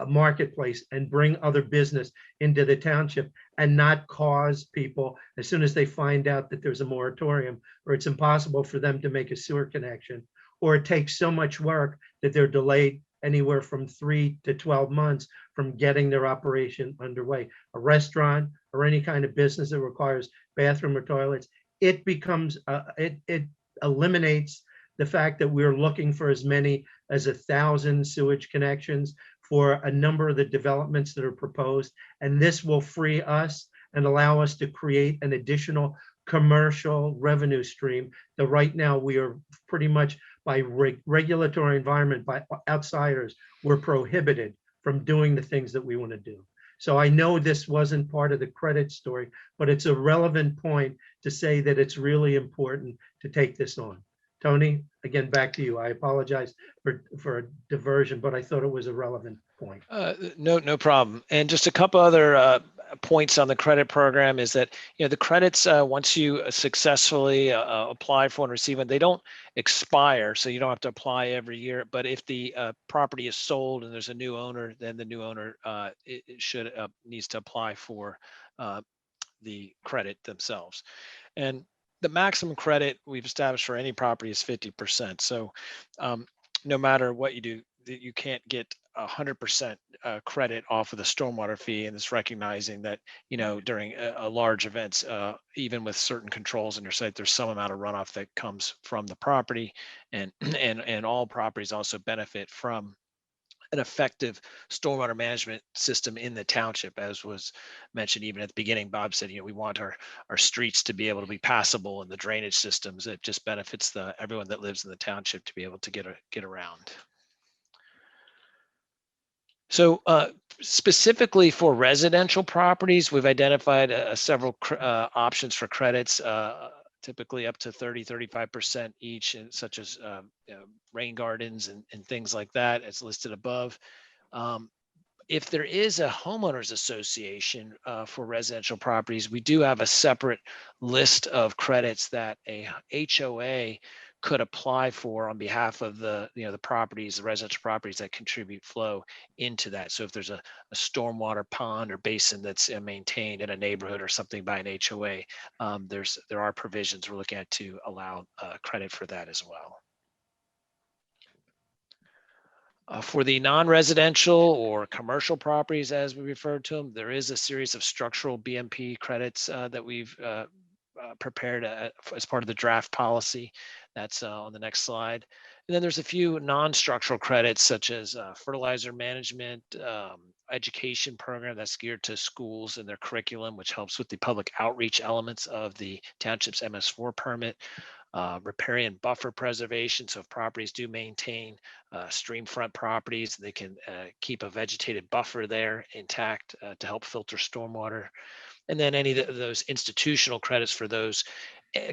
marketplace and bring other business into the township and not cause people, as soon as they find out that there's a moratorium or it's impossible for them to make a sewer connection, or it takes so much work that they're delayed anywhere from 3 to 12 months from getting their operation underway. A restaurant or any kind of business that requires bathroom or toilets, it becomes, it eliminates the fact that we're looking for as many as 1,000 sewage connections for a number of the developments that are proposed. And this will free us and allow us to create an additional commercial revenue stream that right now we are pretty much by regulatory environment, by outsiders, we're prohibited from doing the things that we want to do. So I know this wasn't part of the credit story, but it's a relevant point to say that it's really important to take this on. Tony, again, back to you. I apologize for a diversion, but I thought it was a relevant point. No problem. And just a couple other points on the credit program is that, the credits, once you successfully apply for and receive it, they don't expire. So you don't have to apply every year. But if the property is sold and there's a new owner, then the new owner needs to apply for the credit themselves. And the maximum credit we've established for any property is 50%. So no matter what you do, you can't get 100% credit off of the stormwater fee. And it's recognizing that, during a large events, even with certain controls in your site, there's some amount of runoff that comes from the property, and all properties also benefit from an effective stormwater management system in the township. As was mentioned even at the beginning, Bob said, we want our streets to be able to be passable, and the drainage systems, it just benefits everyone that lives in the township to be able to get around. So specifically for residential properties, we've identified several options for credits, typically up to 30-35% each, such as rain gardens and things like that, as listed above. If there is a homeowners association for residential properties, we do have a separate list of credits that a HOA could apply for on behalf of the properties, the residential properties that contribute flow into that. So if there's a stormwater pond or basin that's maintained in a neighborhood or something by an HOA, there are provisions we're looking at to allow credit for that as well. For the non-residential or commercial properties, as we refer to them, there is a series of structural BMP credits that we've prepared as part of the draft policy. That's on the next slide. And then there's a few non-structural credits, such as fertilizer management, education program that's geared to schools and their curriculum, which helps with the public outreach elements of the township's MS4 permit. Riparian buffer preservation. So if properties do maintain streamfront properties, they can keep a vegetated buffer there intact to help filter stormwater. And then any of those institutional credits for those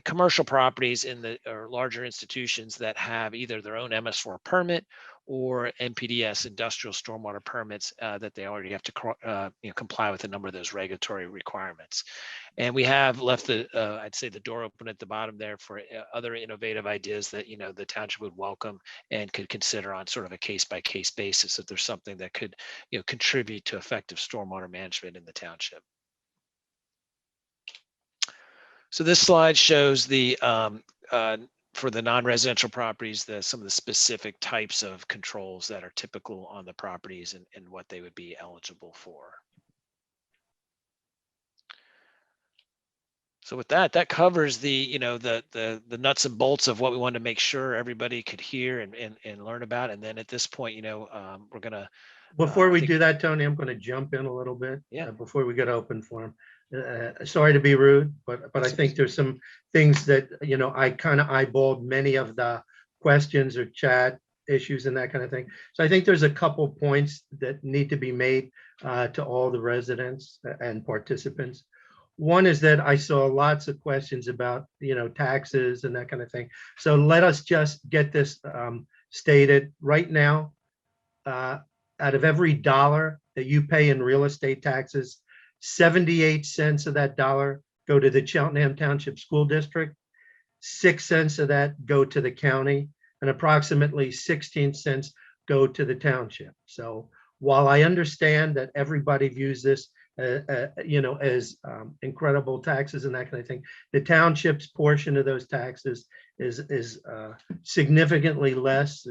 commercial properties or larger institutions that have either their own MS4 permit or NPDES industrial stormwater permits that they already have to comply with a number of those regulatory requirements. And we have left I'd say the door open at the bottom there for other innovative ideas that the township would welcome and could consider on sort of a case-by-case basis if there's something that could contribute to effective stormwater management in the township. So this slide shows the for the non-residential properties, some of the specific types of controls that are typical on the properties and what they would be eligible for. So with that, that covers the the nuts and bolts of what we wanted to make sure everybody could hear and learn about. And then at this point, we're gonna. Before I we think- do that, Tony, I'm going to jump in a little bit Yeah. before we get open forum. Sorry to be rude, but I think there's some things that, I kind of eyeballed many of the questions or chat issues and that kind of thing. So I think there's a couple points that need to be made to all the residents and participants. One is that I saw lots of questions about, taxes and that kind of thing. So let us just get this stated right now. Out of every dollar that you pay in real estate taxes, 78 cents of that dollar go to the Cheltenham Township School District, 6 cents of that go to the county, and approximately 16 cents go to the township. So while I understand that everybody views this, as incredible taxes and that kind of thing, the township's portion of those taxes is significantly less,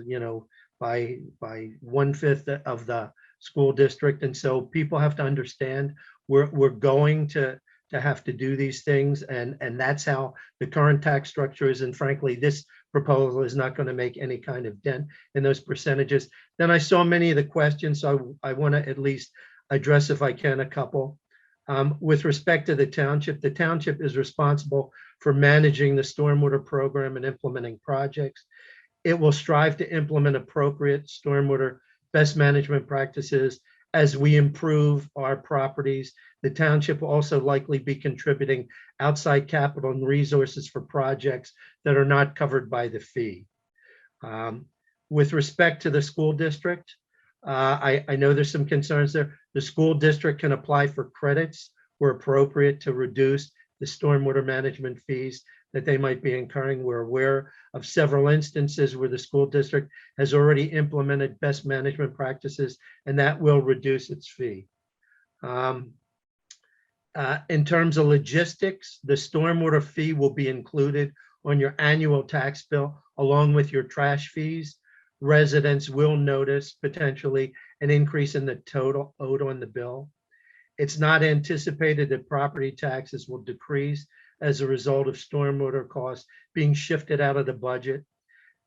by 1/5 of the school district. And so people have to understand we're going to have to do these things. And that's how the current tax structure is. And frankly, this proposal is not going to make any kind of dent in those percentages. Then I saw many of the questions, so I want to at least address, if I can, a couple. With respect to the township is responsible for managing the stormwater program and implementing projects. It will strive to implement appropriate stormwater best management practices as we improve our properties. The township will also likely be contributing outside capital and resources for projects that are not covered by the fee. With respect to the school district, I know there's some concerns there. The school district can apply for credits where appropriate to reduce the stormwater management fees that they might be incurring. We're aware of several instances where the school district has already implemented best management practices, and that will reduce its fee. In terms of logistics, the stormwater fee will be included on your annual tax bill along with your trash fees. Residents will notice potentially an increase in the total owed on the bill. It's not anticipated that property taxes will decrease as a result of stormwater costs being shifted out of the budget.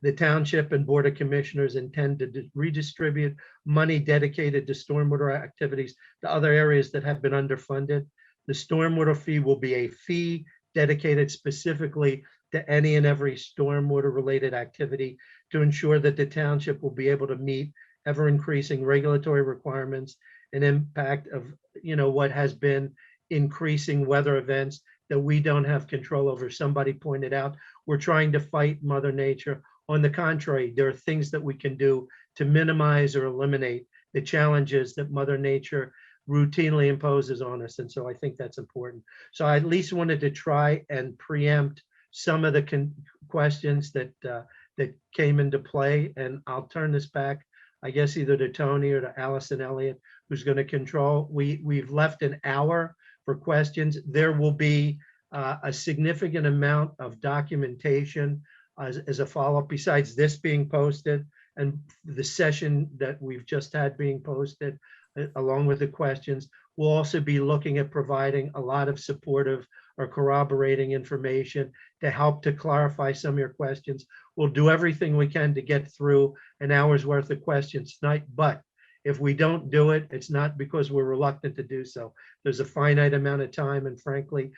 The township and board of commissioners intend to redistribute money dedicated to stormwater activities to other areas that have been underfunded. The stormwater fee will be a fee dedicated specifically to any and every stormwater related activity to ensure that the township will be able to meet ever increasing regulatory requirements and impact of, what has been increasing weather events that we don't have control over. Somebody pointed out, we're trying to fight Mother Nature. On the contrary, there are things that we can do to minimize or eliminate the challenges that Mother Nature routinely imposes on us. And so I think that's important. So I at least wanted to try and preempt some of the questions that came into play. And I'll turn this back, I guess, either to Tony or to Allison Elliott, who's going to control. We've left an hour for questions. There will be a significant amount of documentation as a follow-up besides this being posted and the session that we've just had being posted along with the questions. We'll also be looking at providing a lot of supportive or corroborating information to help to clarify some of your questions. We'll do everything we can to get through an hour's worth of questions tonight, but if we don't do it, it's not because we're reluctant to do so. There's a finite amount of time, and frankly,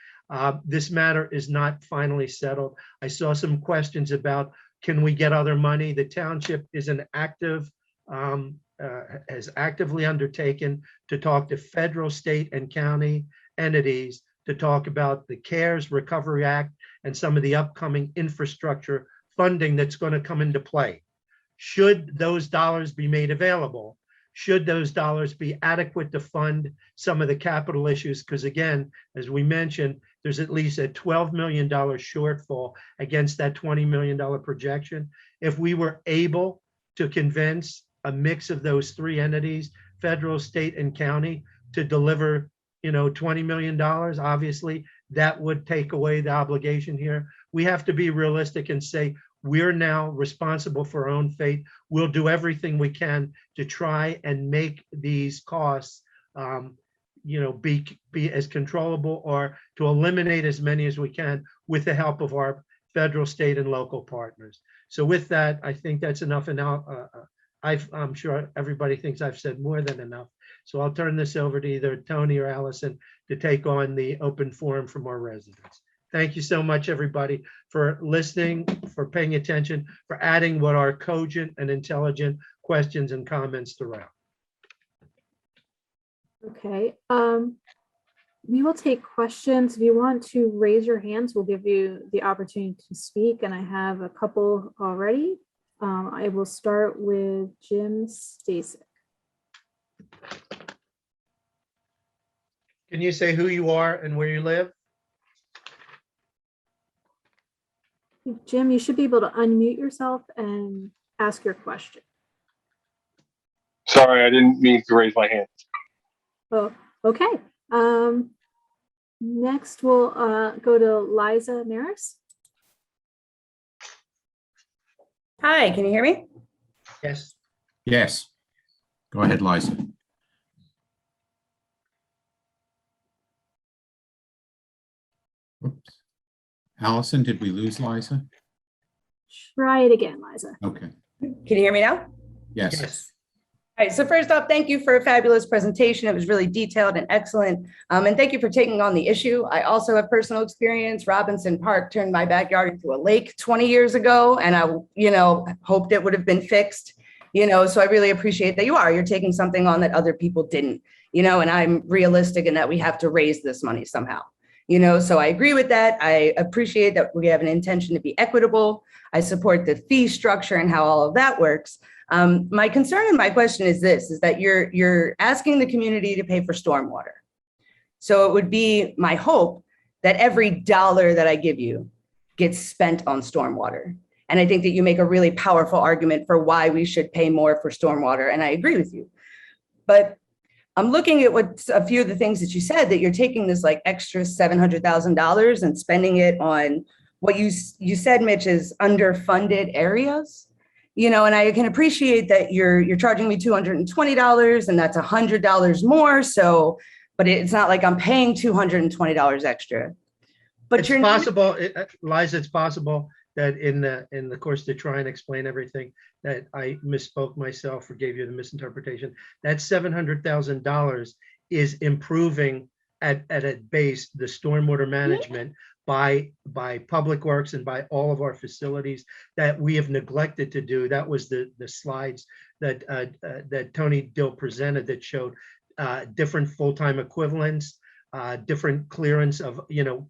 this matter is not finally settled. I saw some questions about, can we get other money? The township is an active, has actively undertaken to talk to federal, state, and county entities to talk about the CARES Recovery Act and some of the upcoming infrastructure funding that's going to come into play. Should those dollars be made available? Should those dollars be adequate to fund some of the capital issues? Because again, as we mentioned, there's at least a $12 million shortfall against that $20 million projection. If we were able to convince a mix of those three entities, federal, state, and county, to deliver, $20 million, obviously that would take away the obligation here. We have to be realistic and say, we're now responsible for our own fate. We'll do everything we can to try and make these costs, be as controllable, or to eliminate as many as we can with the help of our federal, state, and local partners. So with that, I think that's enough. And now I'm sure everybody thinks I've said more than enough. So I'll turn this over to either Tony or Allison to take on the open forum from our residents. Thank you so much, everybody, for listening, for paying attention, for adding what are cogent and intelligent questions and comments throughout. Okay, we will take questions. If you want to raise your hands, we'll give you the opportunity to speak, and I have a couple already. I will start with Jim Stasek. Can you say who you are and where you live? Jim, you should be able to unmute yourself and ask your question. Sorry, I didn't mean to raise my hand. Oh, okay. Next, we'll go to Liza Mariss. Hi, can you hear me? Yes. Yes. Go ahead, Liza. Oops. Allison, did we lose Liza? Try it again, Liza. Okay. Can you hear me now? Yes. Yes. All right, so first off, thank you for a fabulous presentation. It was really detailed and excellent. And thank you for taking on the issue. I also have personal experience. Robinson Park turned my backyard into a lake 20 years ago, and I, hoped it would have been fixed, so I really appreciate that you're taking something on that other people didn't, and I'm realistic in that we have to raise this money somehow, so I agree with that. I appreciate that we have an intention to be equitable. I support the fee structure and how all of that works. My concern and my question is this, is that you're asking the community to pay for stormwater. So it would be my hope that every dollar that I give you gets spent on stormwater. And I think that you make a really powerful argument for why we should pay more for stormwater. And I agree with you. But I'm looking at what a few of the things that you said, that you're taking this like extra $700,000 and spending it on what you said, Mitch, is underfunded areas. And I can appreciate that you're charging me $220 and that's $100 more. So, but it's not like I'm paying $220 extra. But It's possible, Liza, it's possible that in the course to try and explain everything that I misspoke myself or gave you the misinterpretation. That $700,000 is improving at a base the stormwater management by Public Works and by all of our facilities that we have neglected to do. That was the slides that Tony Dill presented that showed different full-time equivalents, different clearance of,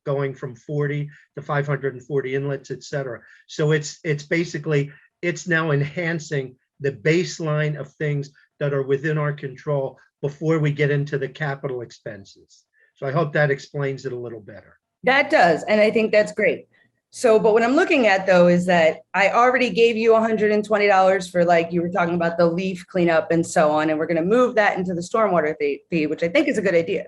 going from 40 to 540 inlets, et cetera. So it's basically, it's now enhancing the baseline of things that are within our control before we get into the capital expenses. So I hope that explains it a little better. That does, and I think that's great. So, but what I'm looking at though is that I already gave you $120 for, like you were talking about, the leaf cleanup and so on, and we're going to move that into the stormwater fee, which I think is a good idea.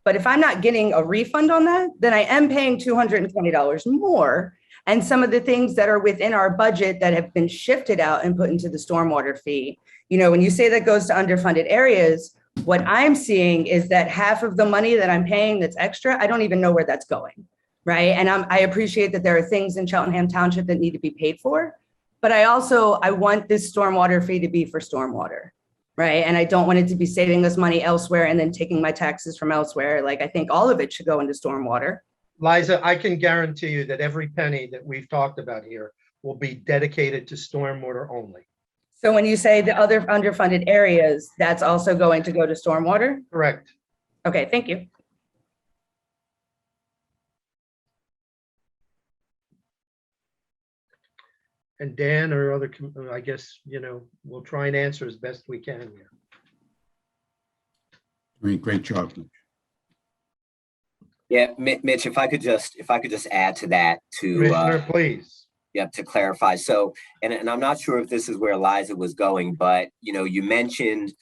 But if I'm not getting a refund on that, then I am paying $220 more. And some of the things that are within our budget that have been shifted out and put into the stormwater fee, when you say that goes to underfunded areas, what I'm seeing is that half of the money that I'm paying that's extra, I don't even know where that's going, right? And I appreciate that there are things in Cheltenham Township that need to be paid for, but I want this stormwater fee to be for stormwater, right? And I don't want it to be saving us money elsewhere and then taking my taxes from elsewhere. Like, I think all of it should go into stormwater. Liza, I can guarantee you that every penny that we've talked about here will be dedicated to stormwater only. So when you say the other underfunded areas, that's also going to go to stormwater? Correct. Okay, thank you. And Dan or other, I guess, we'll try and answer as best we can here. Doing a great job. Yeah, Mitch, if I could just add to that Commissioner, please. to clarify. So, and I'm not sure if this is where Liza was going, but you mentioned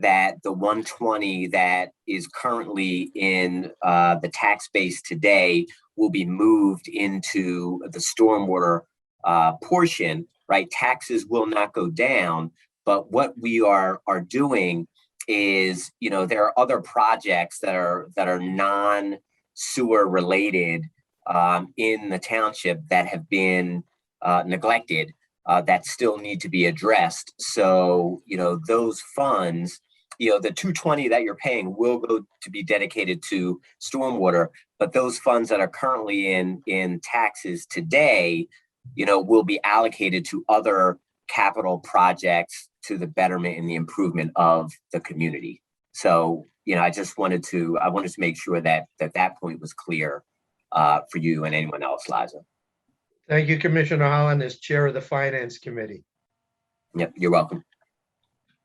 that the 120 that is currently in the tax base today will be moved into the stormwater portion, right? Taxes will not go down, but what we are doing is, there are other projects that are non-sewer related in the township that have been neglected, that still need to be addressed. So, those funds, the 220 that you're paying will go to be dedicated to stormwater, but those funds that are currently in taxes today, will be allocated to other capital projects to the betterment and the improvement of the community. So, I just wanted to make sure that point was clear for you and anyone else, Liza. Thank you, Commissioner Holland, as Chair of the Finance Committee. Yep, you're welcome.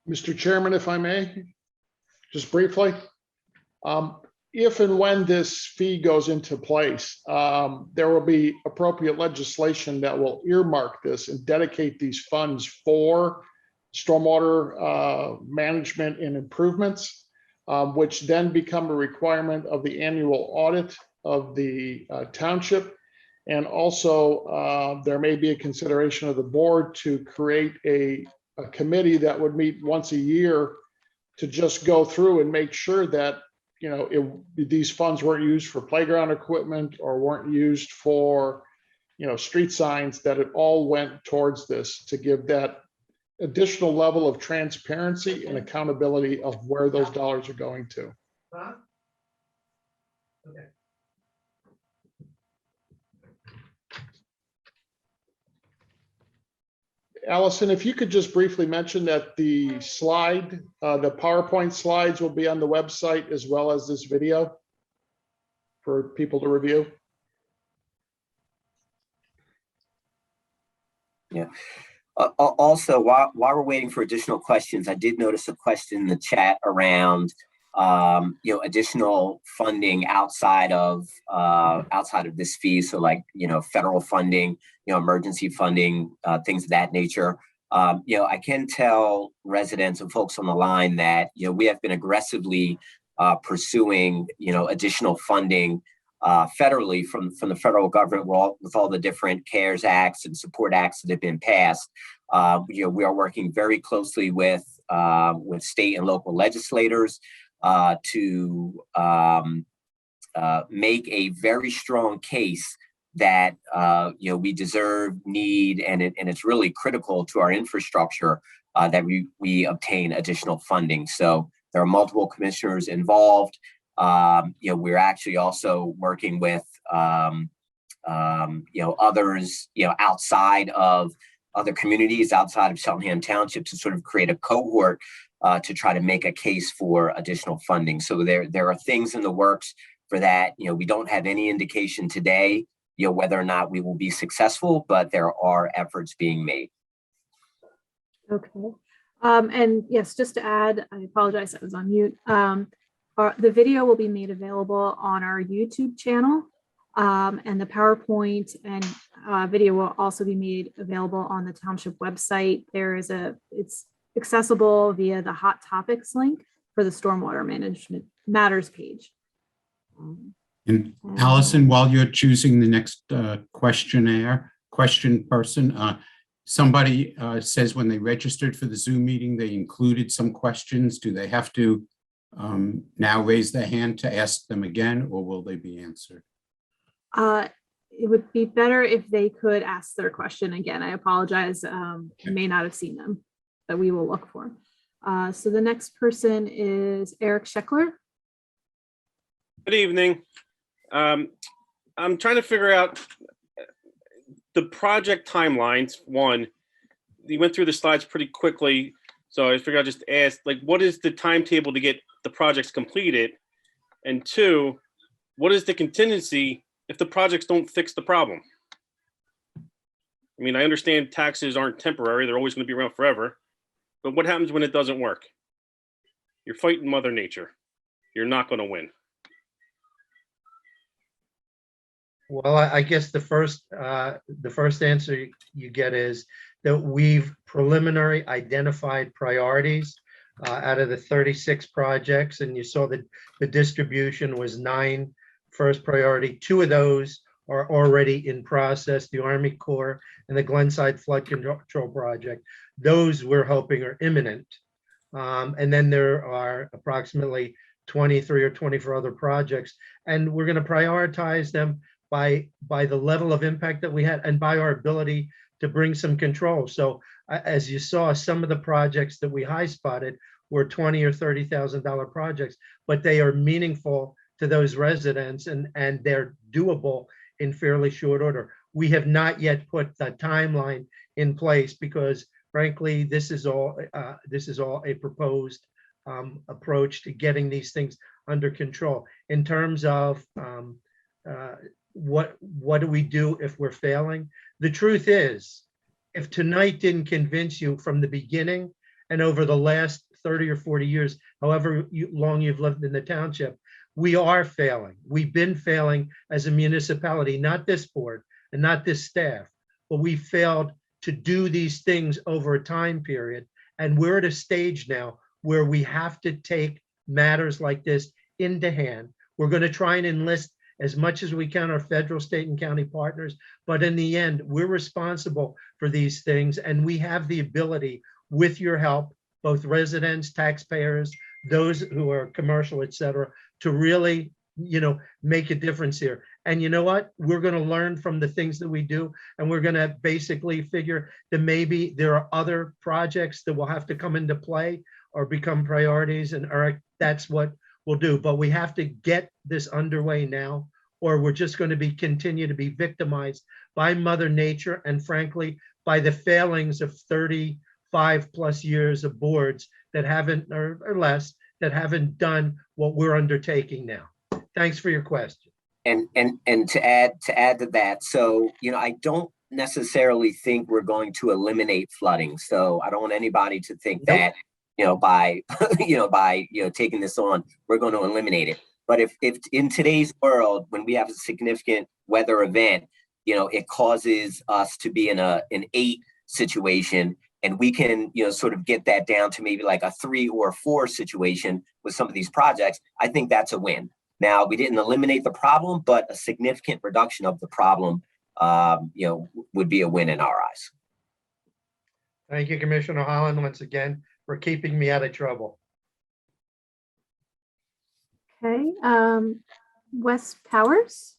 Mr. Chairman, if I may, just briefly, if and when this fee goes into place, there will be appropriate legislation that will earmark this and dedicate these funds for stormwater management and improvements, which then become a requirement of the annual audit of the township. And also, there may be a consideration of the board to create a committee that would meet once a year to just go through and make sure that, these funds weren't used for playground equipment or weren't used for, street signs, that it all went towards this to give that additional level of transparency and accountability of where those dollars are going to. Okay. Allison, if you could just briefly mention that the PowerPoint slides will be on the website as well as this video for people to review. Yeah. Also, while we're waiting for additional questions, I did notice a question in the chat around, additional funding outside of this fee. So like, federal funding, emergency funding, things of that nature. I can tell residents and folks on the line that, we have been aggressively pursuing, additional funding federally from the federal government with all the different CARES Acts and Support Acts that have been passed. We are working very closely with state and local legislators to make a very strong case that we deserve, need, and it's really critical to our infrastructure that we obtain additional funding. So there are multiple commissioners involved. We're actually also working with others, outside of other communities outside of Cheltenham Township to sort of create a cohort to try to make a case for additional funding. So there are things in the works for that. We don't have any indication today, whether or not we will be successful, but there are efforts being made. Okay. And yes, just to add, I apologize, I was on mute. The video will be made available on our YouTube channel, and the PowerPoint and video will also be made available on the township website. It's accessible via the Hot Topics link for the Stormwater Management Matters page. And Allison, while you're choosing the next question person, somebody says when they registered for the Zoom meeting, they included some questions. Do they have to now raise their hand to ask them again, or will they be answered? It would be better if they could ask their question again. I apologize. You may not have seen them, but we will look for them. So the next person is Eric Scheckler. Good evening. I'm trying to figure out the project timelines. One, you went through the slides pretty quickly, so I figured I'd just ask, like, what is the timetable to get the projects completed? And two, what is the contingency if the projects don't fix the problem? I mean, I understand taxes aren't temporary, they're always going to be around forever, but what happens when it doesn't work? You're fighting Mother Nature. You're not going to win. Well, I guess the first answer you get is that we've preliminary identified priorities out of the 36 projects, and you saw that the distribution was 9 first priority. 2 of those are already in process, the Army Corps and the Glenside Flood Control Project. Those we're hoping are imminent. And then there are approximately 23 or 24 other projects, and we're going to prioritize them by the level of impact that we had and by our ability to bring some control. So as you saw, some of the projects that we high spotted were $20,000 or $30,000 projects, but they are meaningful to those residents and they're doable in fairly short order. We have not yet put the timeline in place because frankly, this is all a proposed approach to getting these things under control. In terms of what do we do if we're failing? The truth is, if tonight didn't convince you from the beginning and over the last 30 or 40 years, however long you've lived in the township, we are failing. We've been failing as a municipality, not this board and not this staff, but we failed to do these things over a time period. And we're at a stage now where we have to take matters like this into hand. We're going to try and enlist as much as we can our federal, state, and county partners. But in the end, we're responsible for these things. And we have the ability, with your help, both residents, taxpayers, those who are commercial, et cetera, to really, make a difference here. And you know what? We're going to learn from the things that we do. And we're going to basically figure that maybe there are other projects that will have to come into play or become priorities. And Eric, that's what we'll do. But we have to get this underway now, or we're just going to continue to be victimized by Mother Nature and frankly, by the failings of 35 plus years of boards that haven't, or less, that haven't done what we're undertaking now. Thanks for your question. And to add to that, so I don't necessarily think we're going to eliminate flooding. So I don't want anybody to think that by taking this on, we're going to eliminate it. But if in today's world, when we have a significant weather event, it causes us to be in an 8 situation, and we can sort of get that down to maybe like a 3 or 4 situation with some of these projects, I think that's a win. Now, we didn't eliminate the problem, but a significant reduction of the problem, would be a win in our eyes. Thank you, Commissioner Holland, once again, for keeping me out of trouble. Okay, Wes Powers.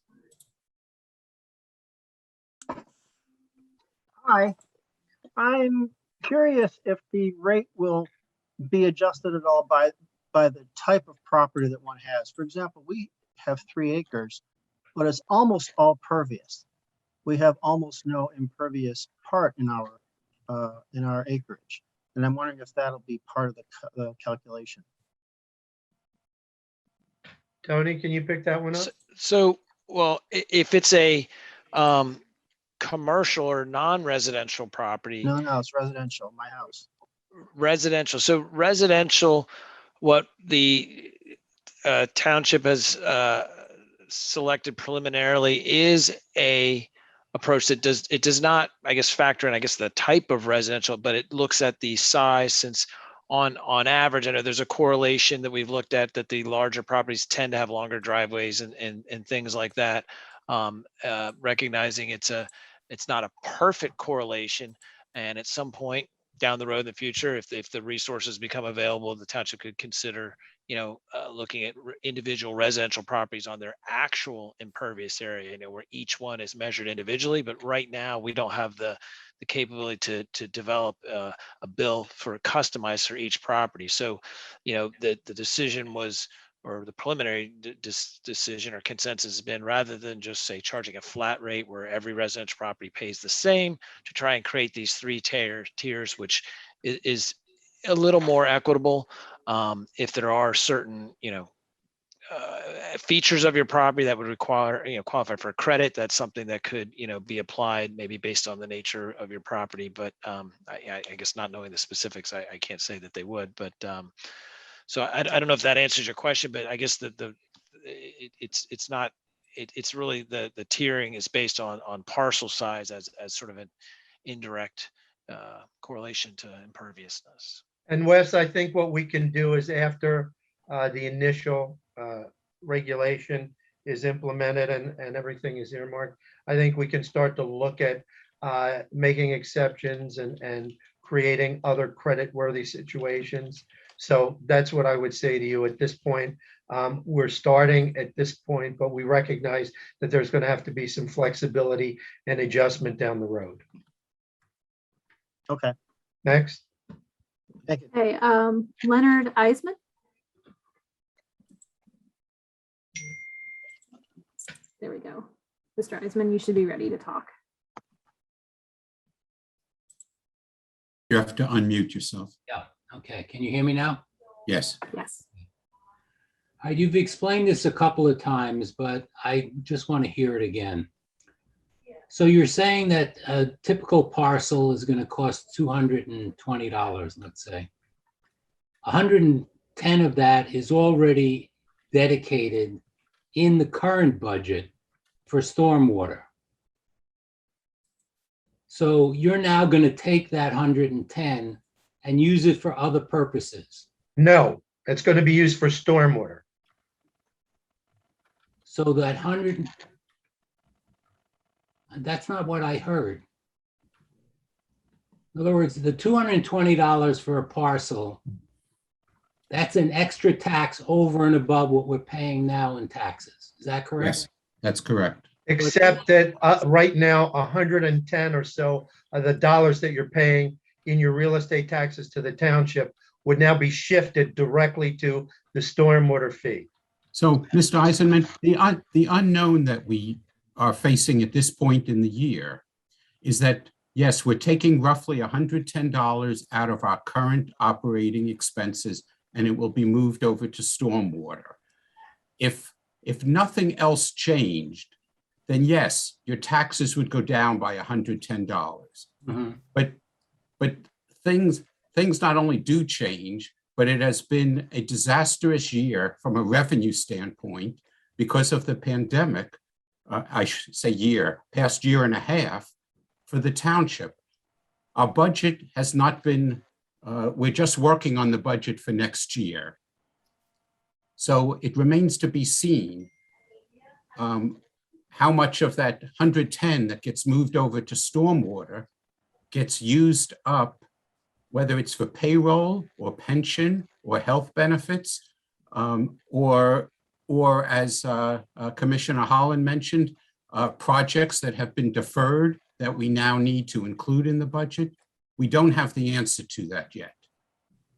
Hi, I'm curious if the rate will be adjusted at all by the type of property that one has. For example, we have 3 acres, but it's almost all pervious. We have almost no impervious part in our acreage, and I'm wondering if that'll be part of the calculation. Tony, can you pick that one up? So, well, if it's a commercial or non-residential property. No, it's residential, my house. Residential. So residential, what the township has selected preliminarily is a approach that does not, I guess, factor in, I guess, the type of residential, but it looks at the size, since on average, I know there's a correlation that we've looked at that the larger properties tend to have longer driveways and things like that. Recognizing it's not a perfect correlation, and at some point down the road in the future, if the resources become available, the township could consider, looking at individual residential properties on their actual impervious area, where each one is measured individually. But right now, we don't have the capability to develop a bill for customized for each property. So, the decision was, or the preliminary decision or consensus has been, rather than just say charging a flat rate where every residential property pays the same, to try and create these 3 tiers, which is a little more equitable. If there are certain, features of your property that would require, qualify for credit, that's something that could, be applied maybe based on the nature of your property. But I guess not knowing the specifics, I can't say that they would, but so I don't know if that answers your question, but I guess it's really the tiering is based on parcel size as sort of an indirect correlation to imperviousness. And Wes, I think what we can do is after the initial regulation is implemented and everything is earmarked, I think we can start to look at making exceptions and creating other credit-worthy situations. So that's what I would say to you at this point. We're starting at this point, but we recognize that there's going to have to be some flexibility and adjustment down the road. Okay, Next. thank you. Okay, Leonard Eisman. There we go. Mr. Eisman, you should be ready to talk. You have to unmute yourself. Yeah, okay. Can you hear me now? Yes. Yes. You've explained this a couple of times, but I just want to hear it again. So you're saying that a typical parcel is going to cost $220, let's say. 110 of that is already dedicated in the current budget for stormwater. So you're now going to take that 110 and use it for other purposes. No, it's going to be used for stormwater. So that 100, that's not what I heard. In other words, the $220 for a parcel, that's an extra tax over and above what we're paying now in taxes. Is that correct? Yes, that's correct. Except that right now, 110 or so of the dollars that you're paying in your real estate taxes to the township would now be shifted directly to the stormwater fee. So, Mr. Eisenman, the unknown that we are facing at this point in the year is that, yes, we're taking roughly $110 out of our current operating expenses, and it will be moved over to stormwater. If nothing else changed, then yes, your taxes would go down by $110. Mm-hmm. But things not only do change, but it has been a disastrous year from a revenue standpoint because of the pandemic. I should say past year and a half for the township. Our budget has not been, we're just working on the budget for next year. So it remains to be seen how much of that 110 that gets moved over to stormwater gets used up, whether it's for payroll or pension or health benefits, or as Commissioner Holland mentioned, projects that have been deferred that we now need to include in the budget. We don't have the answer to that yet.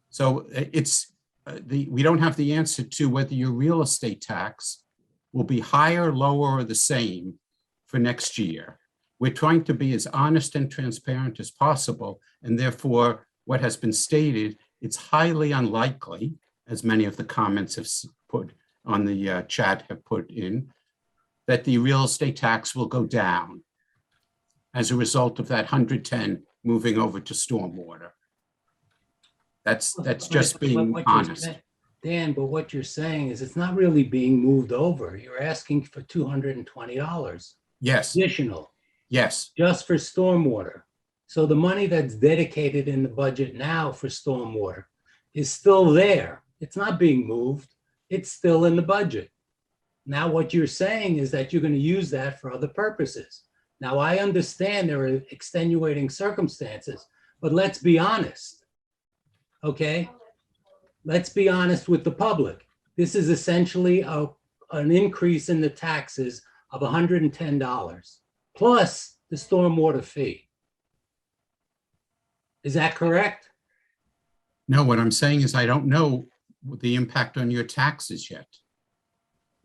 So we don't have the answer to whether your real estate tax will be higher, lower, or the same for next year. We're trying to be as honest and transparent as possible, and therefore what has been stated, it's highly unlikely, as many of the comments have put on the chat have put in, that the real estate tax will go down as a result of that 110 moving over to stormwater. That's just being honest. Dan, but what you're saying is it's not really being moved over. You're asking for $220 Yes, additional, yes, just for stormwater. So the money that's dedicated in the budget now for stormwater is still there. It's not being moved. It's still in the budget. Now, what you're saying is that you're going to use that for other purposes. Now, I understand there are extenuating circumstances, but let's be honest, okay? Let's be honest with the public. This is essentially an increase in the taxes of $110 plus the stormwater fee. Is that correct? no, what I'm saying is I don't know the impact on your taxes yet.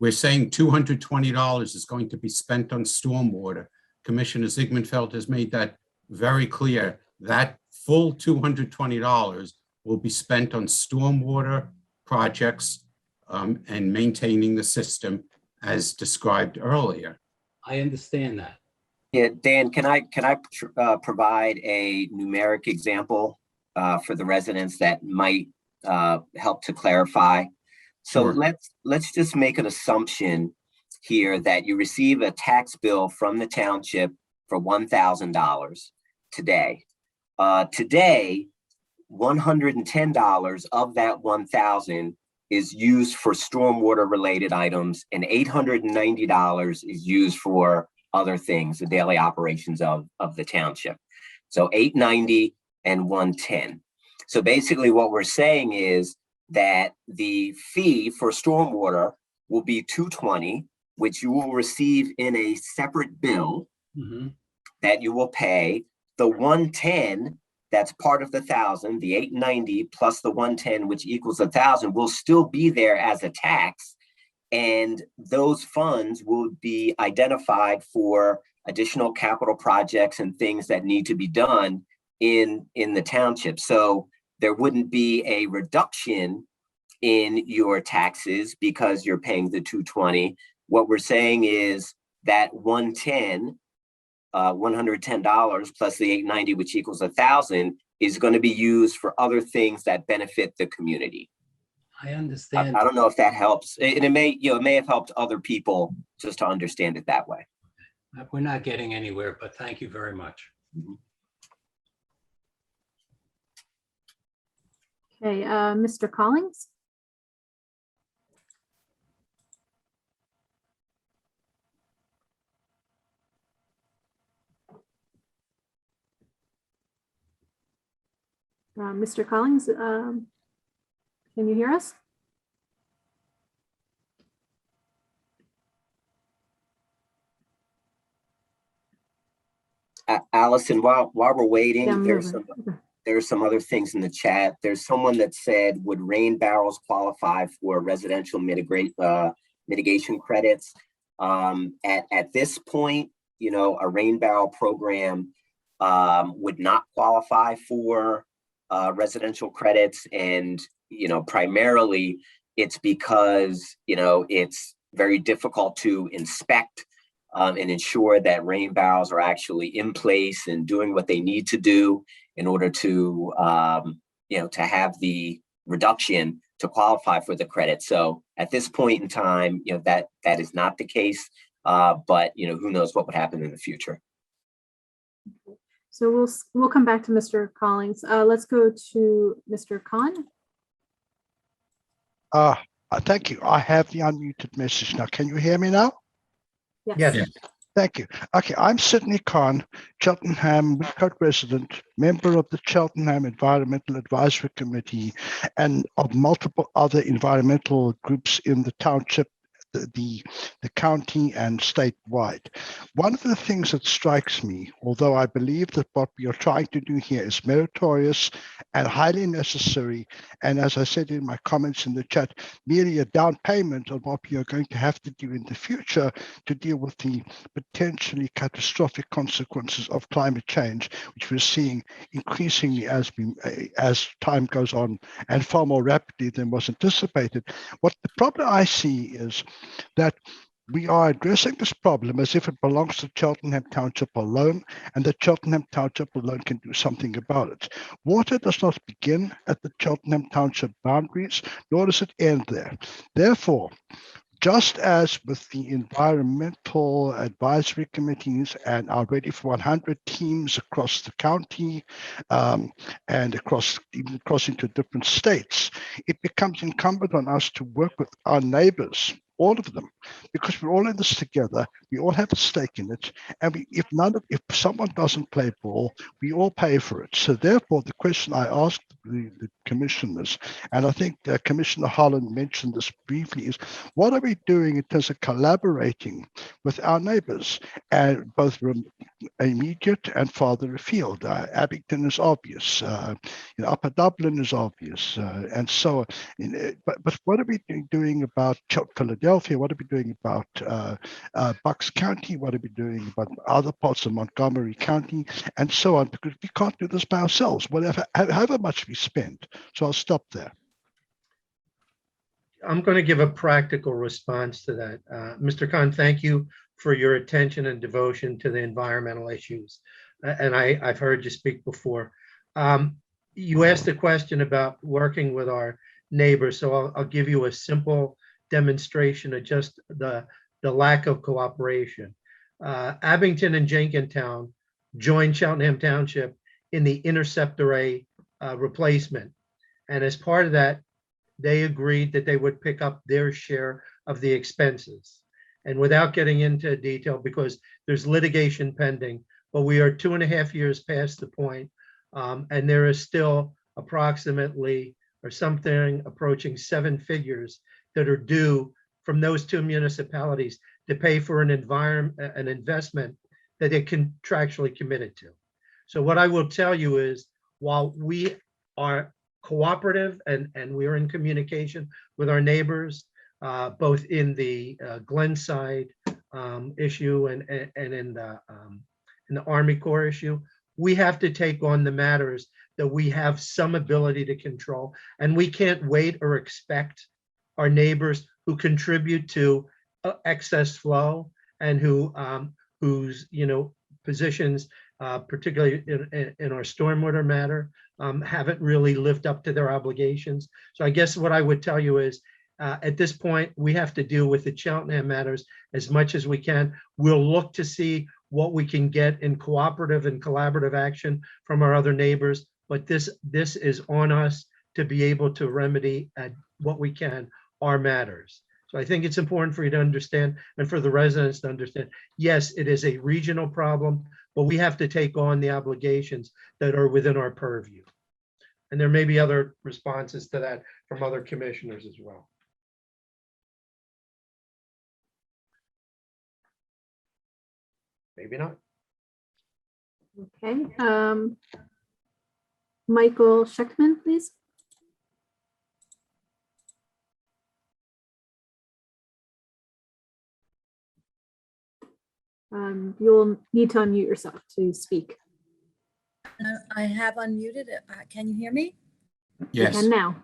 We're saying $220 is going to be spent on stormwater. Commissioner Zinkowski has made that very clear. That full $220 will be spent on stormwater projects and maintaining the system as described earlier. I understand that. Yeah, Dan, can I provide a numeric example for the residents that might help to clarify? So Sure. let's just make an assumption here that you receive a tax bill from the township for $1,000 today. Today, $110 of that 1,000 is used for stormwater related items, and $890 is used for other things, the daily operations of the township. So $890 and $110. So basically what we're saying is that the fee for stormwater will be $220, which you will receive in a separate bill that you will pay. The 110, that's part of the 1,000, the 890 plus the 110, which equals 1,000, will still be there as a tax. And those funds will be identified for additional capital projects and things that need to be done in the township. So there wouldn't be a reduction in your taxes because you're paying the 220. What we're saying is that $110 plus the 890, which equals 1,000, is going to be used for other things that benefit the community. I understand. I don't know if that helps. And it may have helped other people just to understand it that way. We're not getting anywhere, but thank you very much. Okay, Mr. Collins? Mr. Collins, can you hear us? Allison, while we're waiting, Yeah, there's some other things in the chat. There's someone that said, would rain barrels qualify for residential mitigation credits? At this point, a rain barrel program would not qualify for residential credits. And, primarily it's because, it's very difficult to inspect and ensure that rain barrels are actually in place and doing what they need to do in order to, to have the reduction to qualify for the credit. So at this point in time, that is not the case, but, who knows what would happen in the future. So we'll come back to Mr. Collins. Let's go to Mr. Khan. Thank you. I have the unmuted message now. Can you hear me now? Yes. Thank you. Okay, I'm Sidney Khan, Cheltenham Woodcote resident, member of the Cheltenham Environmental Advisory Committee and of multiple other environmental groups in the township, the county and statewide. One of the things that strikes me, although I believe that what we are trying to do here is meritorious and highly necessary, and as I said in my comments in the chat, merely a down payment on what we are going to have to do in the future to deal with the potentially catastrophic consequences of climate change, which we're seeing increasingly as time goes on and far more rapidly than was anticipated. What the problem I see is that we are addressing this problem as if it belongs to Cheltenham Township alone, and that Cheltenham Township alone can do something about it. Water does not begin at the Cheltenham Township boundaries, nor does it end there. Therefore, just as with the environmental advisory committees and our Ready for 100 teams across the county and even across into different states, it becomes incumbent on us to work with our neighbors, all of them, because we're all in this together. We all have a stake in it, and if someone doesn't play ball, we all pay for it. So therefore, the question I asked the commissioners, and I think Commissioner Holland mentioned this briefly, is what are we doing in terms of collaborating with our neighbors, and both immediate and farther afield? Abington is obvious, Upper Dublin is obvious, and so on. But what are we doing about Philadelphia? What are we doing about Bucks County? What are we doing about other parts of Montgomery County, and so on? Because we can't do this by ourselves, however much we spend. So I'll stop there. I'm going to give a practical response to that. Mr. Khan, thank you for your attention and devotion to the environmental issues. And I've heard you speak before. You asked a question about working with our neighbors, so I'll give you a simple demonstration of just the lack of cooperation. Abington and Jenkintown joined Cheltenham Township in the Intercept Array replacement. And as part of that, they agreed that they would pick up their share of the expenses. And without getting into detail, because there's litigation pending, but we are 2.5 years past the point, and there is still approximately or something approaching 7 figures that are due from those 2 municipalities to pay for an investment that they contractually committed to. So what I will tell you is, while we are cooperative and we are in communication with our neighbors, both in the Glenside issue and in the Army Corps issue, we have to take on the matters that we have some ability to control, and we can't wait or expect our neighbors who contribute to excess flow and whose positions, particularly in our stormwater matter, haven't really lived up to their obligations. So I guess what I would tell you is, at this point, we have to deal with the Cheltenham matters as much as we can. We'll look to see what we can get in cooperative and collaborative action from our other neighbors, but this is on us to be able to remedy what we can our matters. So I think it's important for you to understand, and for the residents to understand, yes, it is a regional problem, but we have to take on the obligations that are within our purview. And there may be other responses to that from other commissioners as well. Maybe not. Okay. Michael Schechtman, please. You'll need to unmute yourself to speak. I have unmuted it. Can you hear me? Yes. You can now.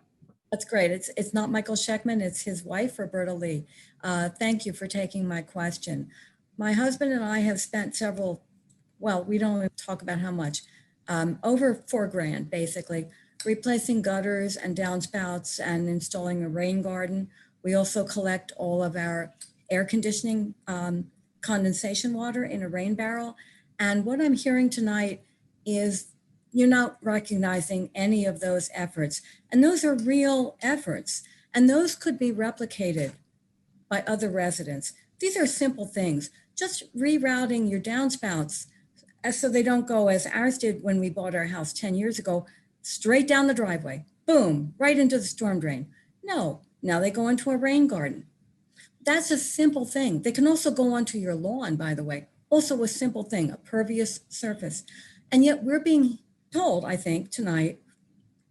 That's great. It's not Michael Schechtman, it's his wife, Roberta Lee. Thank you for taking my question. My husband and I have spent we don't even talk about how much, over $4,000 basically, replacing gutters and downspouts and installing a rain garden. We also collect all of our air conditioning condensation water in a rain barrel. And what I'm hearing tonight is you're not recognizing any of those efforts. And those are real efforts. And those could be replicated by other residents. These are simple things. Just rerouting your downspouts so they don't go, as ours did when we bought our house 10 years ago, straight down the driveway, boom, right into the storm drain. No, now they go into a rain garden. That's a simple thing. They can also go onto your lawn, by the way. Also a simple thing, a pervious surface. And yet we're being told, I think, tonight,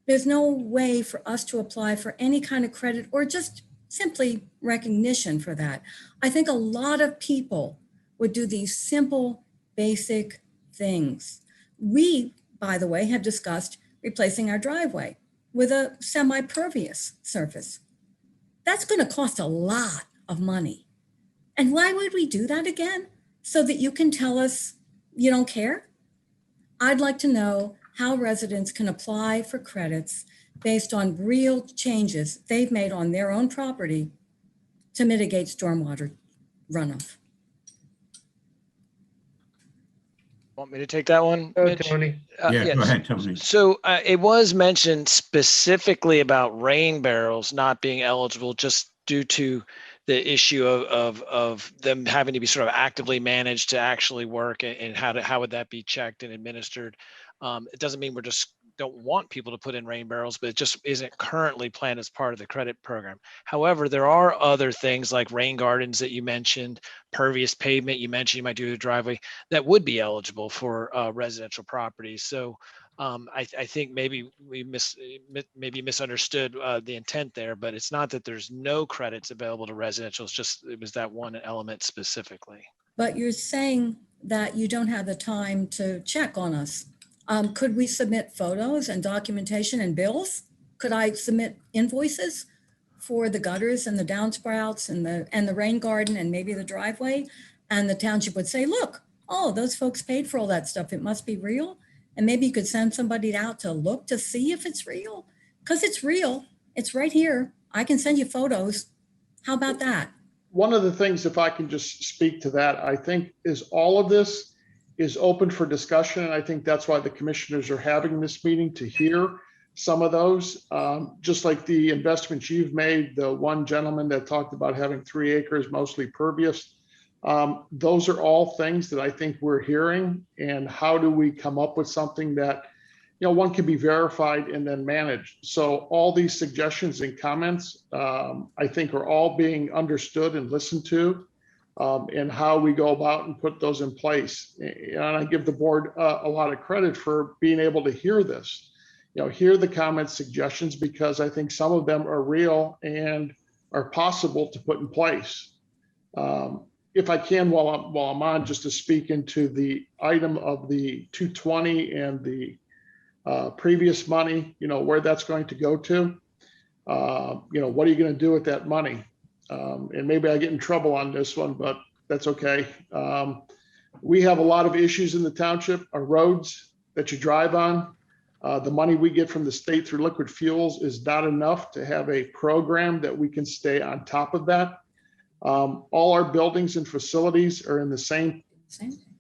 there's no way for us to apply for any kind of credit or just simply recognition for that. I think a lot of people would do these simple, basic things. We, by the way, have discussed replacing our driveway with a semi-pervious surface. That's going to cost a lot of money. And why would we do that again? So that you can tell us you don't care? I'd like to know how residents can apply for credits based on real changes they've made on their own property to mitigate stormwater runoff. Want me to take that one, Go, Mitch? Tony. Yeah, go ahead, Tony. So it was mentioned specifically about rain barrels not being eligible just due to the issue of them having to be sort of actively managed to actually work, and how would that be checked and administered? It doesn't mean we're just don't want people to put in rain barrels, but it just isn't currently planned as part of the credit program. However, there are other things like rain gardens that you mentioned, pervious pavement you mentioned you might do a driveway that would be eligible for residential properties. So I think maybe we misunderstood the intent there, but it's not that there's no credits available to residential. It's just it was that one element specifically. But you're saying that you don't have the time to check on us. Could we submit photos and documentation and bills? Could I submit invoices for the gutters and the downspouts and the rain garden and maybe the driveway? And the township would say, look, oh, those folks paid for all that stuff. It must be real. And maybe you could send somebody out to look to see if it's real, because it's real. It's right here. I can send you photos. How about that? One of the things, if I can just speak to that, I think is all of this is open for discussion. And I think that's why the commissioners are having this meeting, to hear some of those, just like the investments you've made, the one gentleman that talked about having 3 acres, mostly pervious. Those are all things that I think we're hearing. And how do we come up with something that, one can be verified and then managed? So all these suggestions and comments, I think are all being understood and listened to, and how we go about and put those in place. And I give the board a lot of credit for being able to hear this, hear the comments, suggestions, because I think some of them are real and are possible to put in place. If I can, while I'm on, just to speak into the item of the 220 and the previous money, where that's going to go to. What are you going to do with that money? And maybe I get in trouble on this one, but that's okay. We have a lot of issues in the township, our roads that you drive on. The money we get from the state through liquid fuels is not enough to have a program that we can stay on top of that. All our buildings and facilities are in the same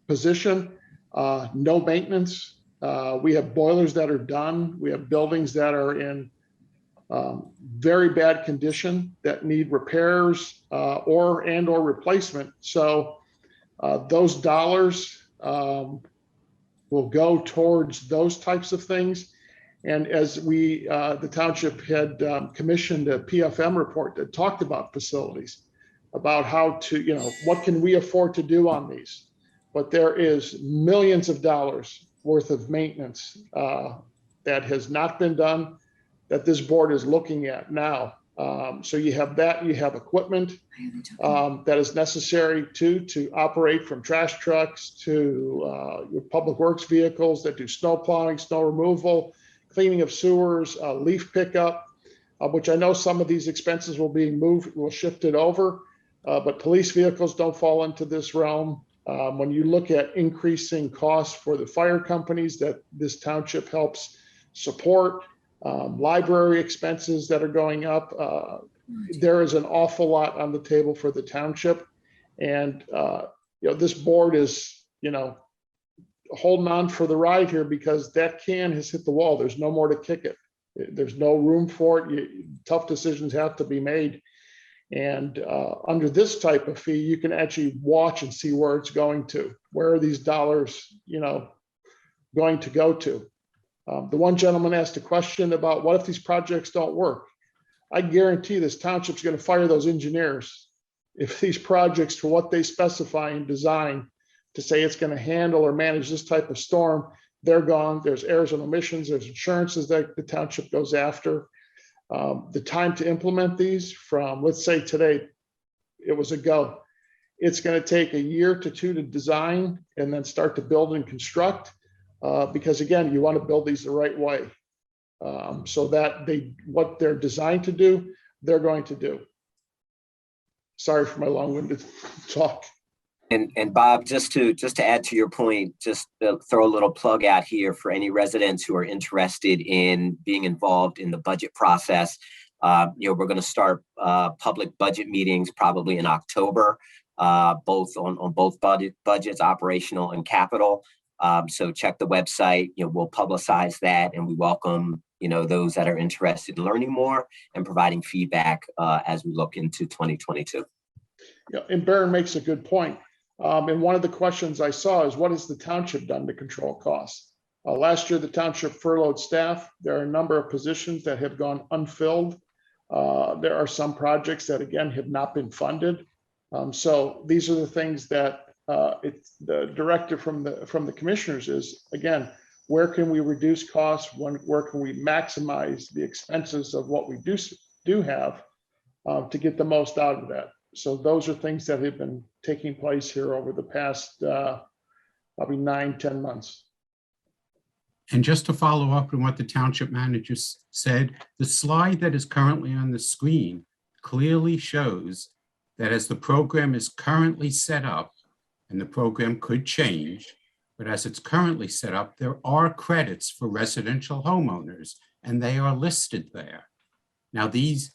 position, no maintenance. We have boilers that are done. We have buildings that are in very bad condition that need repairs or replacement. So those dollars will go towards those types of things. And as the township had commissioned a PFM report that talked about facilities, about how to, what can we afford to do on these? But there is millions of dollars worth of maintenance that has not been done, that this board is looking at now. So you have that, you have equipment that is necessary to operate, from trash trucks to your public works vehicles that do snow plowing, snow removal, cleaning of sewers, leaf pickup, which I know some of these expenses will shift it over, but police vehicles don't fall into this realm. When you look at increasing costs for the fire companies that this township helps support, library expenses that are going up, there is an awful lot on the table for the township. And, this board is, holding on for the ride here, because that can has hit the wall. There's no more to kick it. There's no room for it. Tough decisions have to be made. And under this type of fee, you can actually watch and see where it's going to. Where are these dollars, going to go to? The one gentleman asked a question about, what if these projects don't work? I guarantee this township's going to fire those engineers if these projects, for what they specify and design to say it's going to handle or manage this type of storm, they're gone. There's errors and omissions. There's insurances that the township goes after. The time to implement these from, let's say today, it was a go. It's going to take 1 year to 2 to design and then start to build and construct, because again, you want to build these the right way, so that what they're designed to do, they're going to do. Sorry for my long-winded talk. And Bob, just to add to your point, just throw a little plug out here for any residents who are interested in being involved in the budget process. We're going to start public budget meetings probably in October, both on both budgets, operational and capital. So check the website. We'll publicize that, and we welcome those that are interested in learning more and providing feedback as we look into 2022. Yeah, and Barron makes a good point. And one of the questions I saw is, what has the township done to control costs? Last year, the township furloughed staff. There are a number of positions that have gone unfilled. There are some projects that, again, have not been funded. So these are the things that it's the directive from the commissioners is, again, where can we reduce costs? Where can we maximize the expenses of what we do have to get the most out of that? So those are things that have been taking place here over the past probably 9-10 months. And just to follow up on what the township manager said, the slide that is currently on the screen clearly shows that as the program is currently set up, and the program could change, but as it's currently set up, there are credits for residential homeowners, and they are listed there. Now, these,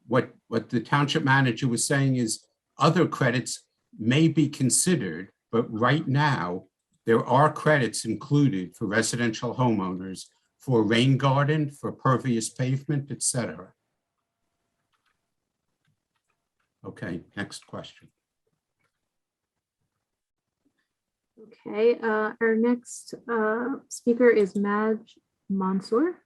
what the township manager was saying is other credits may be considered, but right now there are credits included for residential homeowners for rain garden, for pervious pavement, etc. Okay, next question. Okay, our next speaker is Madge Mansour.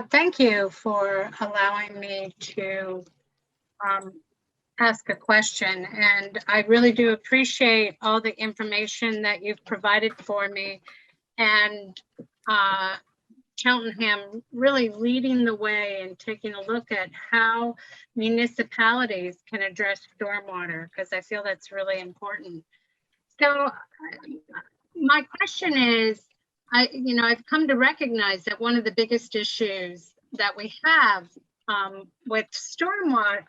Thank you for allowing me to ask a question. And I really do appreciate all the information that you've provided for me. And Cheltenham really leading the way and taking a look at how municipalities can address stormwater, because I feel that's really important. So my question is, I've come to recognize that one of the biggest issues that we have with stormwater,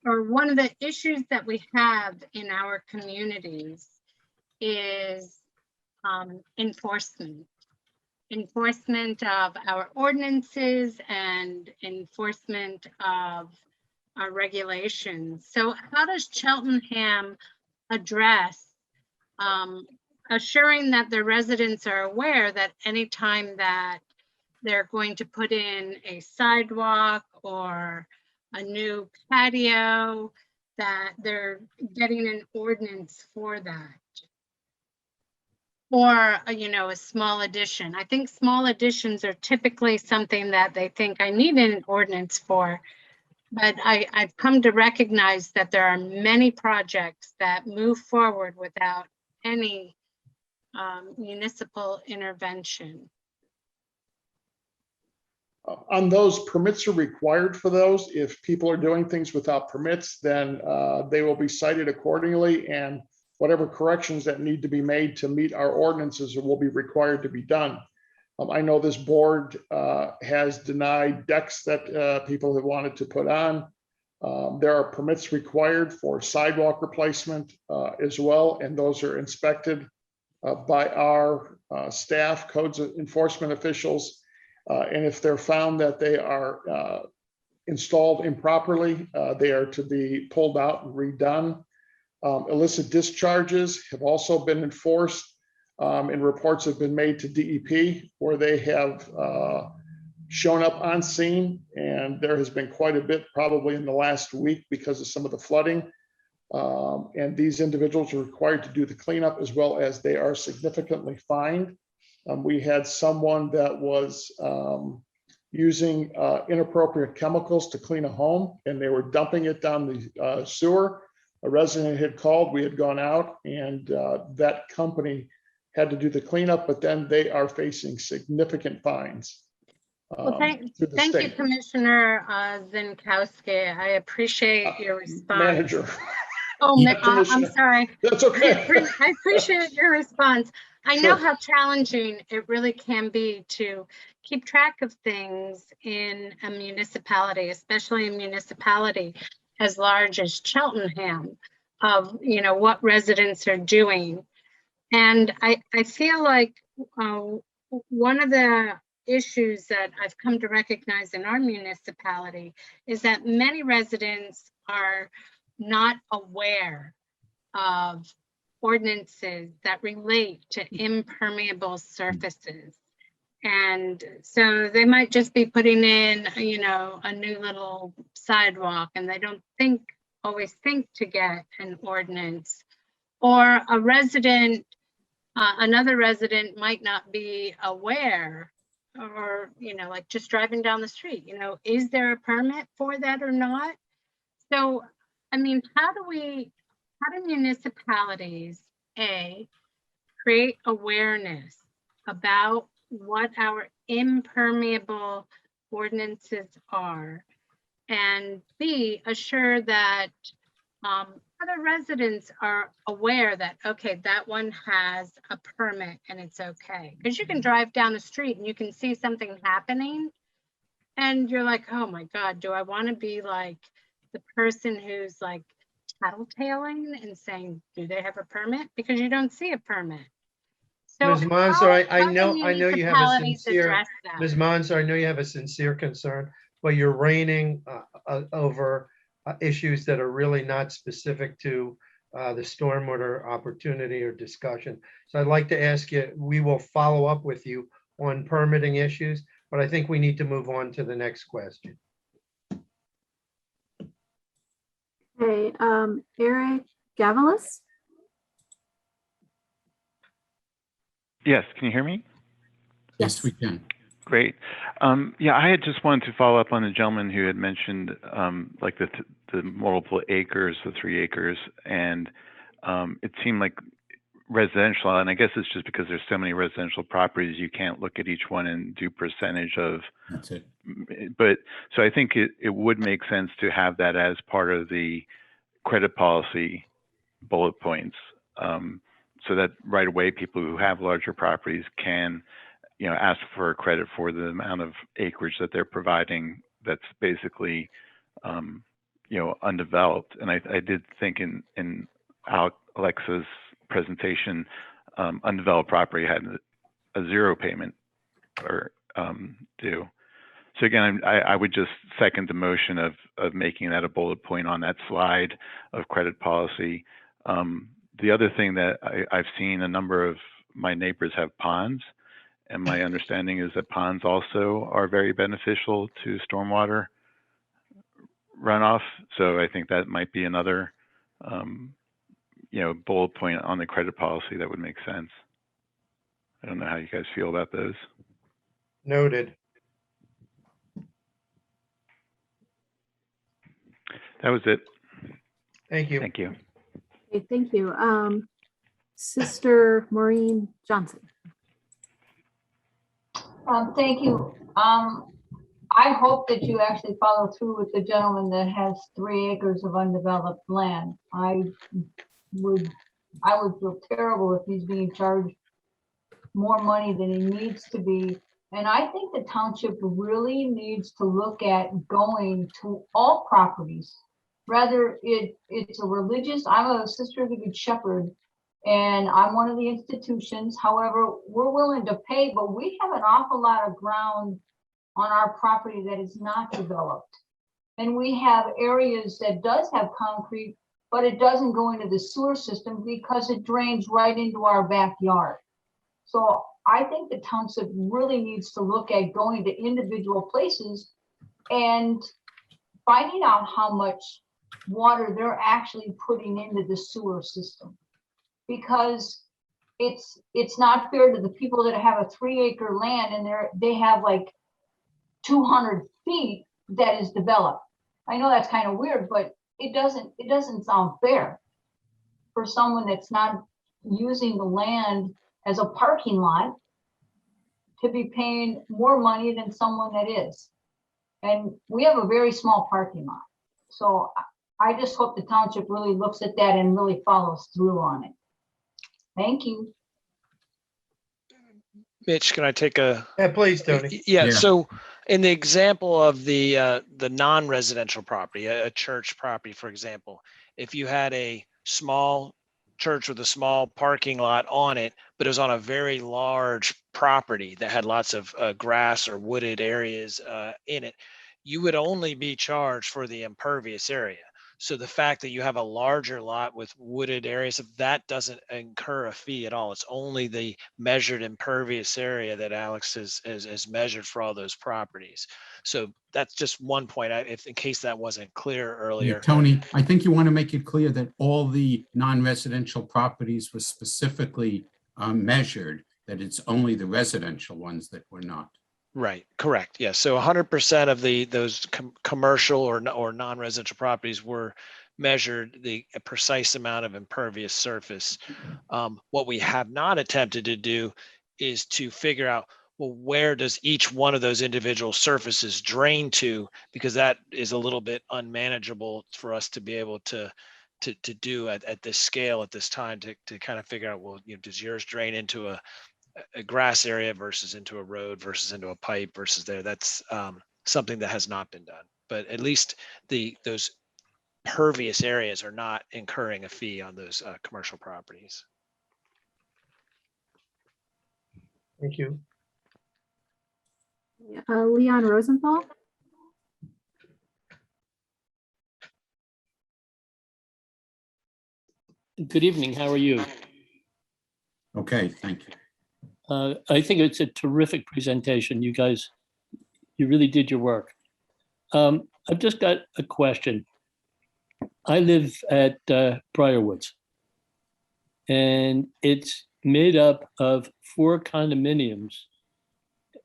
or one of the issues that we have in our communities is enforcement. Enforcement of our ordinances and enforcement of our regulations. So how does Cheltenham address assuring that the residents are aware that anytime that they're going to put in a sidewalk or a new patio, that they're getting an ordinance for that? Or, a small addition. I think small additions are typically something that they think I need an ordinance for. But I've come to recognize that there are many projects that move forward without any municipal intervention. On those, permits are required for those. If people are doing things without permits, then they will be cited accordingly, and whatever corrections that need to be made to meet our ordinances will be required to be done. I know this board has denied decks that people have wanted to put on. There are permits required for sidewalk replacement as well, and those are inspected by our staff, codes enforcement officials. And if they're found that they are installed improperly, they are to be pulled out and redone. Illicit discharges have also been enforced, and reports have been made to DEP where they have shown up on scene, and there has been quite a bit probably in the last week because of some of the flooding. And these individuals are required to do the cleanup, as well as they are significantly fined. We had someone that was using inappropriate chemicals to clean a home, and they were dumping it down the sewer. A resident had called, we had gone out, and that company had to do the cleanup, but then they are facing significant fines. Well, thank you, Commissioner Zinkowski. I appreciate your response. Manager. Oh, I'm sorry. That's okay. I appreciate your response. I know Sure. how challenging it really can be to keep track of things in a municipality, especially a municipality as large as Cheltenham, of what residents are doing. And I feel like one of the issues that I've come to recognize in our municipality is that many residents are not aware of ordinances that relate to impermeable surfaces. And so they might just be putting in, a new little sidewalk, and they don't always think to get an ordinance. Or a resident, another resident might not be aware, or, like just driving down the street, is there a permit for that or not? So, I mean, how do municipalities, create awareness about what our impermeable ordinances are, and B, assure that other residents are aware that, okay, that one has a permit and it's okay? Because you can drive down the street and you can see something happening and you're like, oh my God, do I want to be like the person who's like tattletaling and saying, do they have a permit? Because you don't see a permit. So Ms. Mansour, I know you have a municipalities sincere, address that? Ms. Mansour, I know you have a sincere concern, but you're reigning over issues that are really not specific to the stormwater opportunity or discussion. So I'd like to ask you, we will follow up with you on permitting issues, but I think we need to move on to the next question. Okay, Eric Gavalis? Yes, can you hear me? Yes, we can. Great. Yeah, I had just wanted to follow up on the gentleman who had mentioned like the multiple acres, the 3 acres, and it seemed like residential, and I guess it's just because there's so many residential properties, you can't look at each one and do percentage of. That's it. But so I think it would make sense to have that as part of the credit policy bullet points, so that right away people who have larger properties can, you know, ask for a credit for the amount of acreage that they're providing that's basically, you know, undeveloped. And I did think in Alexa's presentation, undeveloped property had a 0 payment or due. So again, I would just second the motion of making that a bullet point on that slide of credit policy. The other thing that I've seen, a number of my neighbors have ponds, and my understanding is that ponds also are very beneficial to stormwater runoff. So I think that might be another, you know, bullet point on the credit policy that would make sense. I don't know how you guys feel about those. Noted. That was it. Thank you. Thank you. Okay, thank you. Sister Maureen Johnson. Thank you. I hope that you actually follow through with the gentleman that has 3 acres of undeveloped land. I would feel terrible if he's being charged more money than he needs to be. And I think the township really needs to look at going to all properties. Rather it's a religious, I'm a Sister of the Good Shepherd, and I'm one of the institutions. However, we're willing to pay, but we have an awful lot of ground on our property that is not developed. And we have areas that does have concrete, but it doesn't go into the sewer system because it drains right into our backyard. So I think the township really needs to look at going to individual places and finding out how much water they're actually putting into the sewer system. Because it's not fair to the people that have a 3-acre land and they have like 200 feet that is developed. I know that's kind of weird, but it doesn't sound fair for someone that's not using the land as a parking lot to be paying more money than someone that is. And we have a very small parking lot. So I just hope the township really looks at that and really follows through on it. Thank you. Mitch, can I take a? Yeah, please, Tony. Yeah. So in the example of the non-residential property, a church property, for example, if you had a small church with a small parking lot on it, but it was on a very large property that had lots of grass or wooded areas in it, you would only be charged for the impervious area. So the fact that you have a larger lot with wooded areas, that doesn't incur a fee at all. It's only the measured impervious area that Alex has measured for all those properties. So that's just one point, if in case that wasn't clear earlier. Yeah, Tony, I think you want to make it clear that all the non-residential properties were specifically measured, that it's only the residential ones that were not. Right, correct. Yeah, so 100% of those commercial or non-residential properties were measured the precise amount of impervious surface. What we have not attempted to do is to figure out, well, where does each one of those individual surfaces drain to? Because that is a little bit unmanageable for us to be able to do at this scale at this time to kind of figure out, well, you know, does yours drain into a grass area versus into a road versus into a pipe versus there? That's something that has not been done, but at least those pervious areas are not incurring a fee on those commercial properties. Thank you. Leon Rosenthal. Good evening. How are you? Okay, thank you. I think it's a terrific presentation. You guys, you really did your work. I've just got a question. I live at Briarwoods, and it's made up of 4 condominiums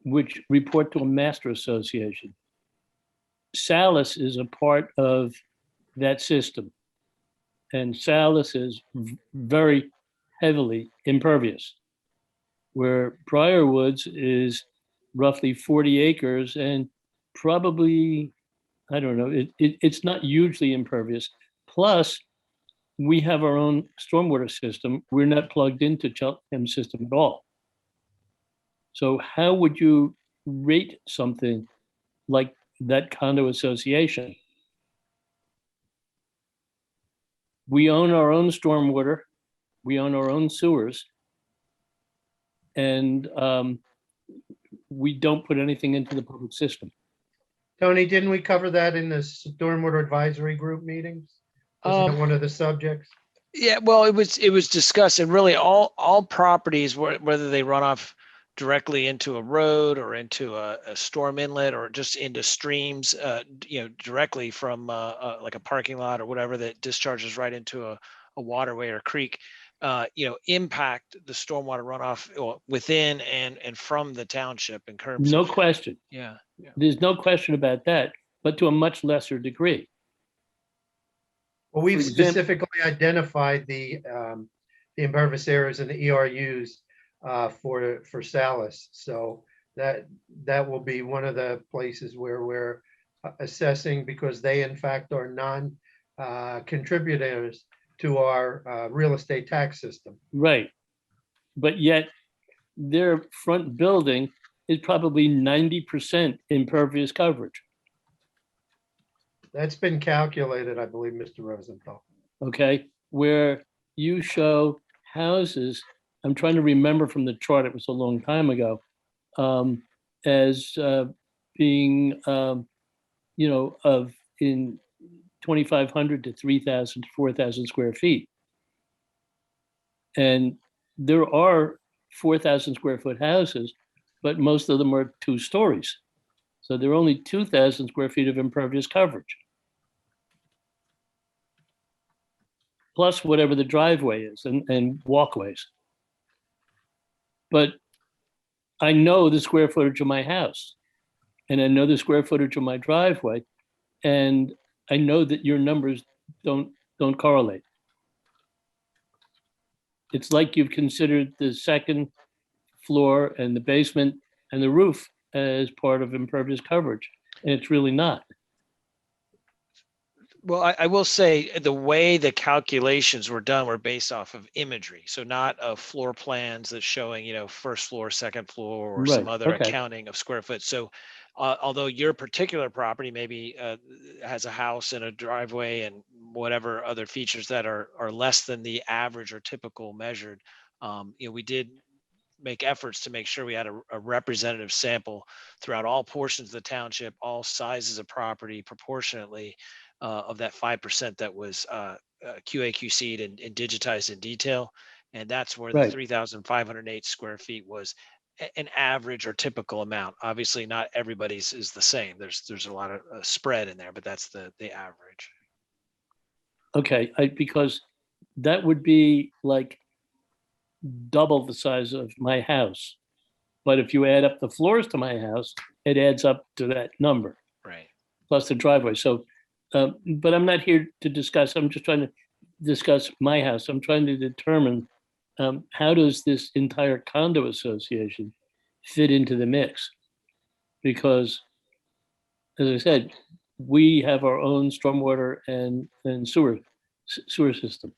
which report to a master association. Salis is a part of that system, and Salis is very heavily impervious, where Briarwoods is roughly 40 acres and probably, I don't know, it's not hugely impervious. Plus, we have our own stormwater system. We're not plugged into Cheltenham's system at all. So how would you rate something like that condo association? We own our own stormwater. We own our own sewers. And we don't put anything into the public system. Tony, didn't we cover that in the Stormwater Advisory Group meetings? Wasn't it one of the subjects? Yeah, well, it was discussed, and really all properties, whether they run off directly into a road or into a storm inlet or just into streams, directly from like a parking lot or whatever that discharges right into a waterway or creek, impact the stormwater runoff within and from the township in terms No of, question. yeah. There's no question about that, but to a much lesser degree. Well, we've For example- specifically identified the impervious areas and the ERUs for Salis. So that will be one of the places where we're assessing, because they in fact are contributors to our real estate tax system. Right. But yet their front building is probably 90% impervious coverage. That's been calculated, I believe, Mr. Rosenthal. Okay, where you show houses, I'm trying to remember from the chart, it was a long time ago, as being, of in 2,500 to 3,000 to 4,000 square feet. And there are 4,000 square foot houses, but most of them are 2 stories. So there are only 2,000 square feet of impervious coverage. Plus whatever the driveway is and walkways. But I know the square footage of my house, and I know the square footage of my driveway, and I know that your numbers don't correlate. It's like you've considered the second floor and the basement and the roof as part of impervious coverage, and it's really not. Well, I will say the way the calculations were done were based off of imagery. So not of floor plans that's showing, first floor, second floor, or some Right, other okay. accounting of square foot. So although your particular property maybe has a house and a driveway and whatever other features that are less than the average or typical measured, we did make efforts to make sure we had a representative sample throughout all portions of the township, all sizes of property proportionately, of that 5% that was QAQC'd and digitized in detail. And that's where the Right. 3,508 square feet was an average or typical amount. Obviously not everybody's is the same. There's a lot of spread in there, but that's the average. Okay, because that would be like double the size of my house. But if you add up the floors to my house, it adds up to that number. Right. Plus the driveway. So, but I'm not here to discuss, I'm just trying to discuss my house. I'm trying to determine how does this entire condo association fit into the mix? Because, as I said, we have our own stormwater and sewer system.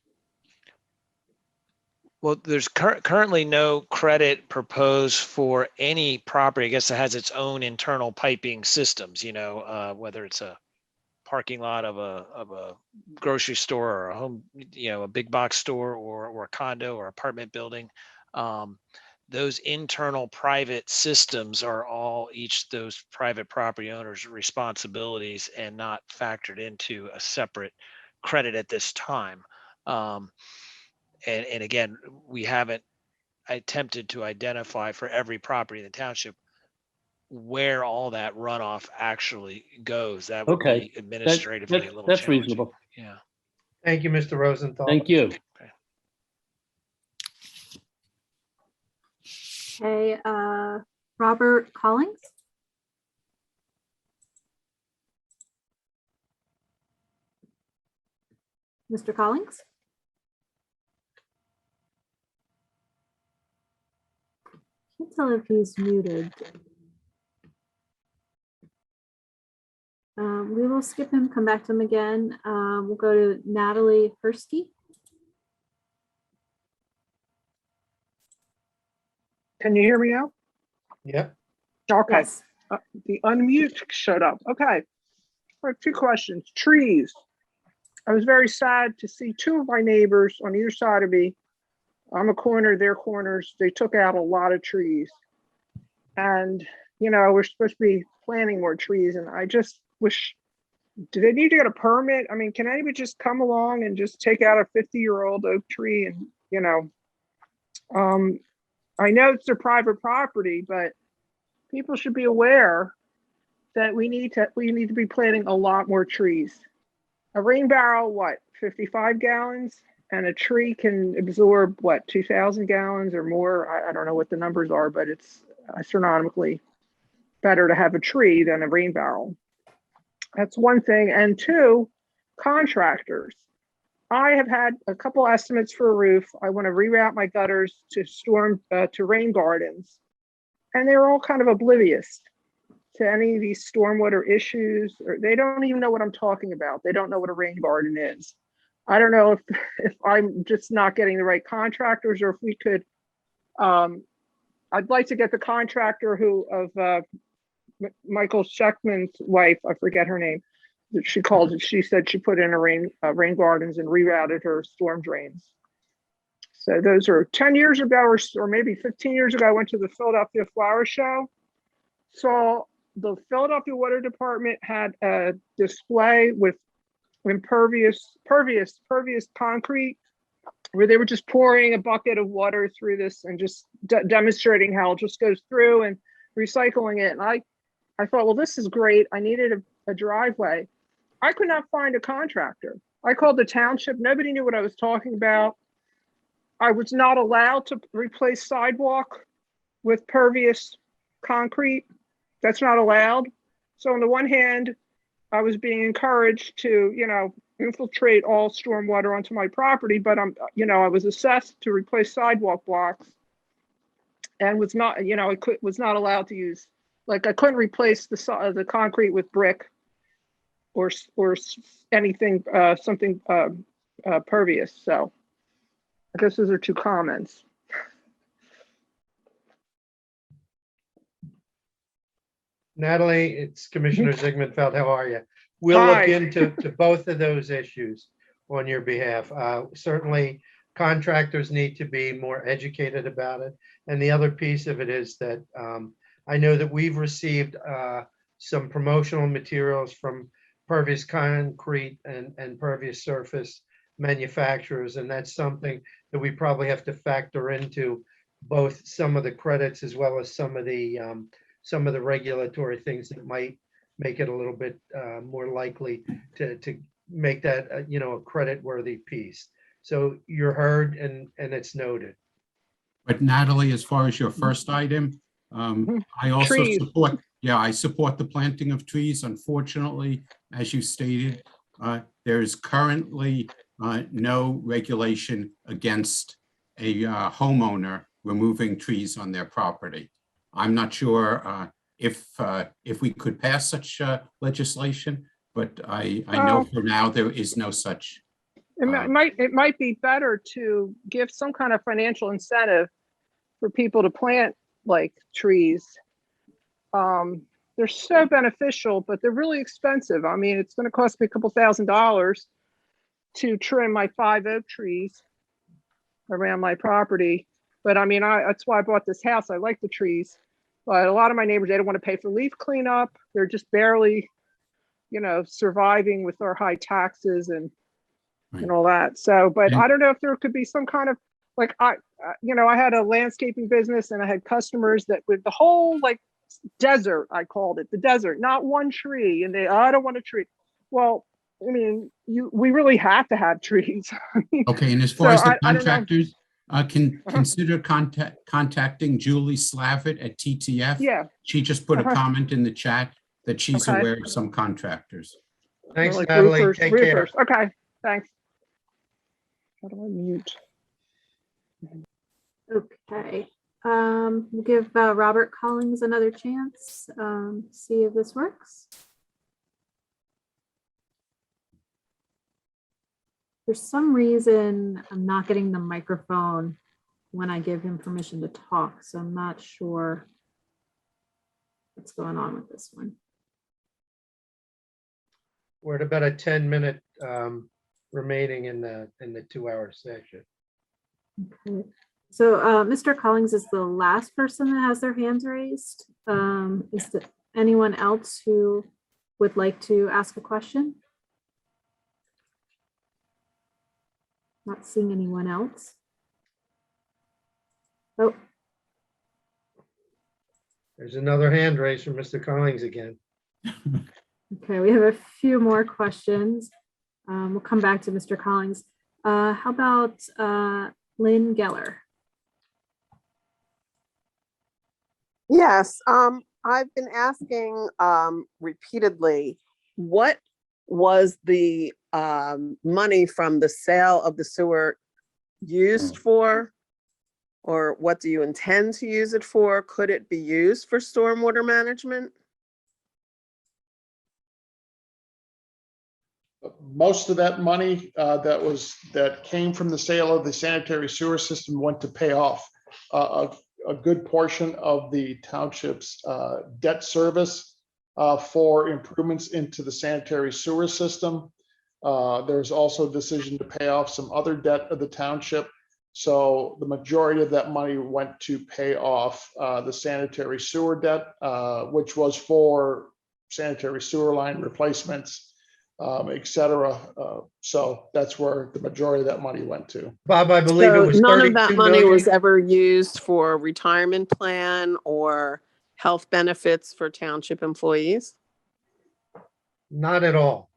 Well, there's currently no credit proposed for any property, I guess, that has its own internal piping systems, whether it's a parking lot of a grocery store or a home, a big box store or a condo or apartment building. Those internal private systems are all those private property owners' responsibilities and not factored into a separate credit at this time. And again, we haven't attempted to identify for every property in the township where all that runoff actually goes. That would Okay. be administratively a little That's challenging. reasonable. Yeah. Thank you, Mr. Rosenthal. Thank you. Okay, Robert Collins. Mr. Collins? Can't tell if he's muted. We will skip him, come back to him again. We'll go to Natalie Hursty. Can you hear me now? Yep. Okay. Yes. The unmute showed up. Okay. I have two questions. Trees. I was very sad to see two of my neighbors on either side of me. I'm a corner, they're corners. They took out a lot of trees. And, you know, we're supposed to be planting more trees. And I just wish, do they need to get a permit? I mean, can anybody just come along and just take out a 50-year-old oak tree and, you know, I know it's their private property, but people should be aware that we need to be planting a lot more trees. A rain barrel, what, 55 gallons? And a tree can absorb, what, 2,000 gallons or more? I don't know what the numbers are, but it's astronomically better to have a tree than a rain barrel. That's one thing. And two, contractors. I have had a couple estimates for a roof. I want to reroute my gutters to rain gardens. And they're all kind of oblivious to any of these stormwater issues, or they don't even know what I'm talking about. They don't know what a rain garden is. I don't know if I'm just not getting the right contractors, or if we could, I'd like to get the contractor of Michael Sheckman's wife, I forget her name, that she said she put in a rain gardens and rerouted her storm drains. So those are 10 years ago, or maybe 15 years ago, I went to the Philadelphia Flower Show. Saw the Philadelphia Water Department had a display with pervious concrete, where they were just pouring a bucket of water through this and just demonstrating how it just goes through and recycling it. And I thought, well, this is great. I needed a driveway. I could not find a contractor. I called the township. Nobody knew what I was talking about. I was not allowed to replace sidewalk with pervious concrete. That's not allowed. So on the one hand, I was being encouraged to, you know, infiltrate all stormwater onto my property, but I was assessed to replace sidewalk blocks, and was not, was not allowed to use, like, I couldn't replace the concrete with brick or anything, something pervious. So I guess those are two comments. Natalie, it's Commissioner Ziegman-Feld. How are you? We'll look into both of those issues on your behalf. Certainly, contractors need to be more educated about it. And the other piece of it is that I know that we've received some promotional materials from pervious concrete and pervious surface manufacturers. And that's something that we probably have to factor into both some of the credits as well as some of the regulatory things that might make it a little bit more likely to make that a credit-worthy piece. So you're heard and it's noted. But Natalie, as far as your first item, I also Trees. I support the planting of trees. Unfortunately, as you stated, there is currently no regulation against a homeowner removing trees on their property. I'm not sure if we could pass such legislation, but I know for now there is no such. It might be better to give some kind of financial incentive for people to plant like trees. They're so beneficial, but they're really expensive. I mean, it's going to cost me a couple $1,000s to trim my 5 oak trees around my property. But I mean, that's why I bought this house. I like the trees, but a lot of my neighbors, they don't want to pay for leaf cleanup. They're just barely, surviving with our high taxes. And Right. and all that. So, but And- I don't know if there could be some kind of, like, I had a landscaping business and I had customers that with the whole like desert, I called it the desert, not one tree. And I don't want a tree. Well, I mean, we really have to have trees. Okay, and as So far as the I don't know. contractors, consider contacting Julie Slavitt at TTF. Yeah. She just put a comment in the chat that she's Okay. aware of some contractors. Thanks, Like Natalie. roofers, Take care. roofers. Okay, thanks. How do I mute? Okay. We'll give Robert Collins another chance. See if this works. For some reason, I'm not getting the microphone when I give him permission to talk, so I'm not sure what's going on with this one. We're at about a 10-minute remaining in the 2-hour session. Okay. So Mr. Collins is the last person that has their hands raised. Is there anyone else who would like to ask a question? Not seeing anyone else. Oh, There's another hand raised from Mr. Collins again. okay, we have a few more questions. We'll come back to Mr. Collins. How about Lynn Geller? Yes, I've been asking repeatedly, what was the money from the sale of the sewer used for? Or what do you intend to use it for? Could it be used for stormwater management? Most of that money that came from the sale of the sanitary sewer system went to pay off a good portion of the township's debt service for improvements into the sanitary sewer system. There's also a decision to pay off some other debt of the township. So the majority of that money went to pay off the sanitary sewer debt, which was for sanitary sewer line replacements, et cetera. So that's where the majority of that money went to. Bob, I believe So it was none of that 32 money million. was ever used for retirement plan or health benefits for township employees? Not at all.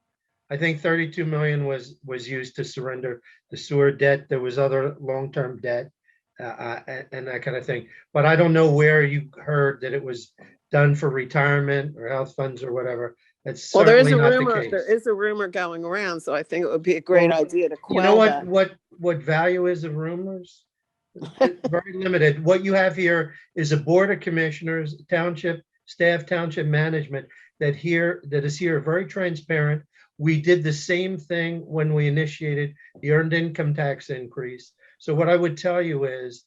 I think 32 million was used to surrender the sewer debt. There was other long-term debt and that kind of thing. But I don't know where you heard that it was done for retirement or health funds or whatever. That's Well, there is certainly a not the rumor. case. There is a rumor going around, so I think it would be a great Well, idea to You know quell that. what value is of rumors? It's very limited. What you have here is a board of commissioners, township staff, township management that is here very transparent. We did the same thing when we initiated the earned income tax increase. So what I would tell you is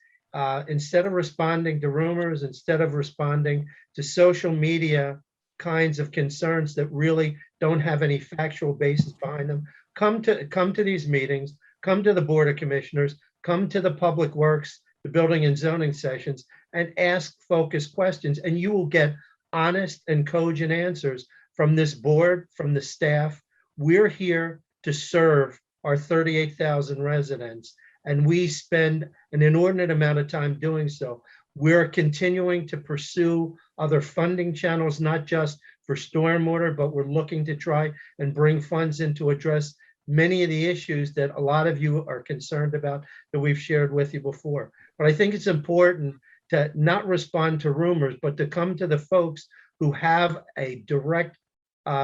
instead of responding to rumors, instead of responding to social media kinds of concerns that really don't have any factual basis behind them, come to these meetings, come to the Board of Commissioners, come to the Public Works, the Building and Zoning sessions, and ask focused questions, and you will get honest and cogent answers from this board, from the staff. We're here to serve our 38,000 residents, and we spend an inordinate amount of time doing so. We're continuing to pursue other funding channels, not just for stormwater, but we're looking to try and bring funds in to address many of the issues that a lot of you are concerned about that we've shared with you before. But I think it's important to not respond to rumors, but to come to the folks who have a direct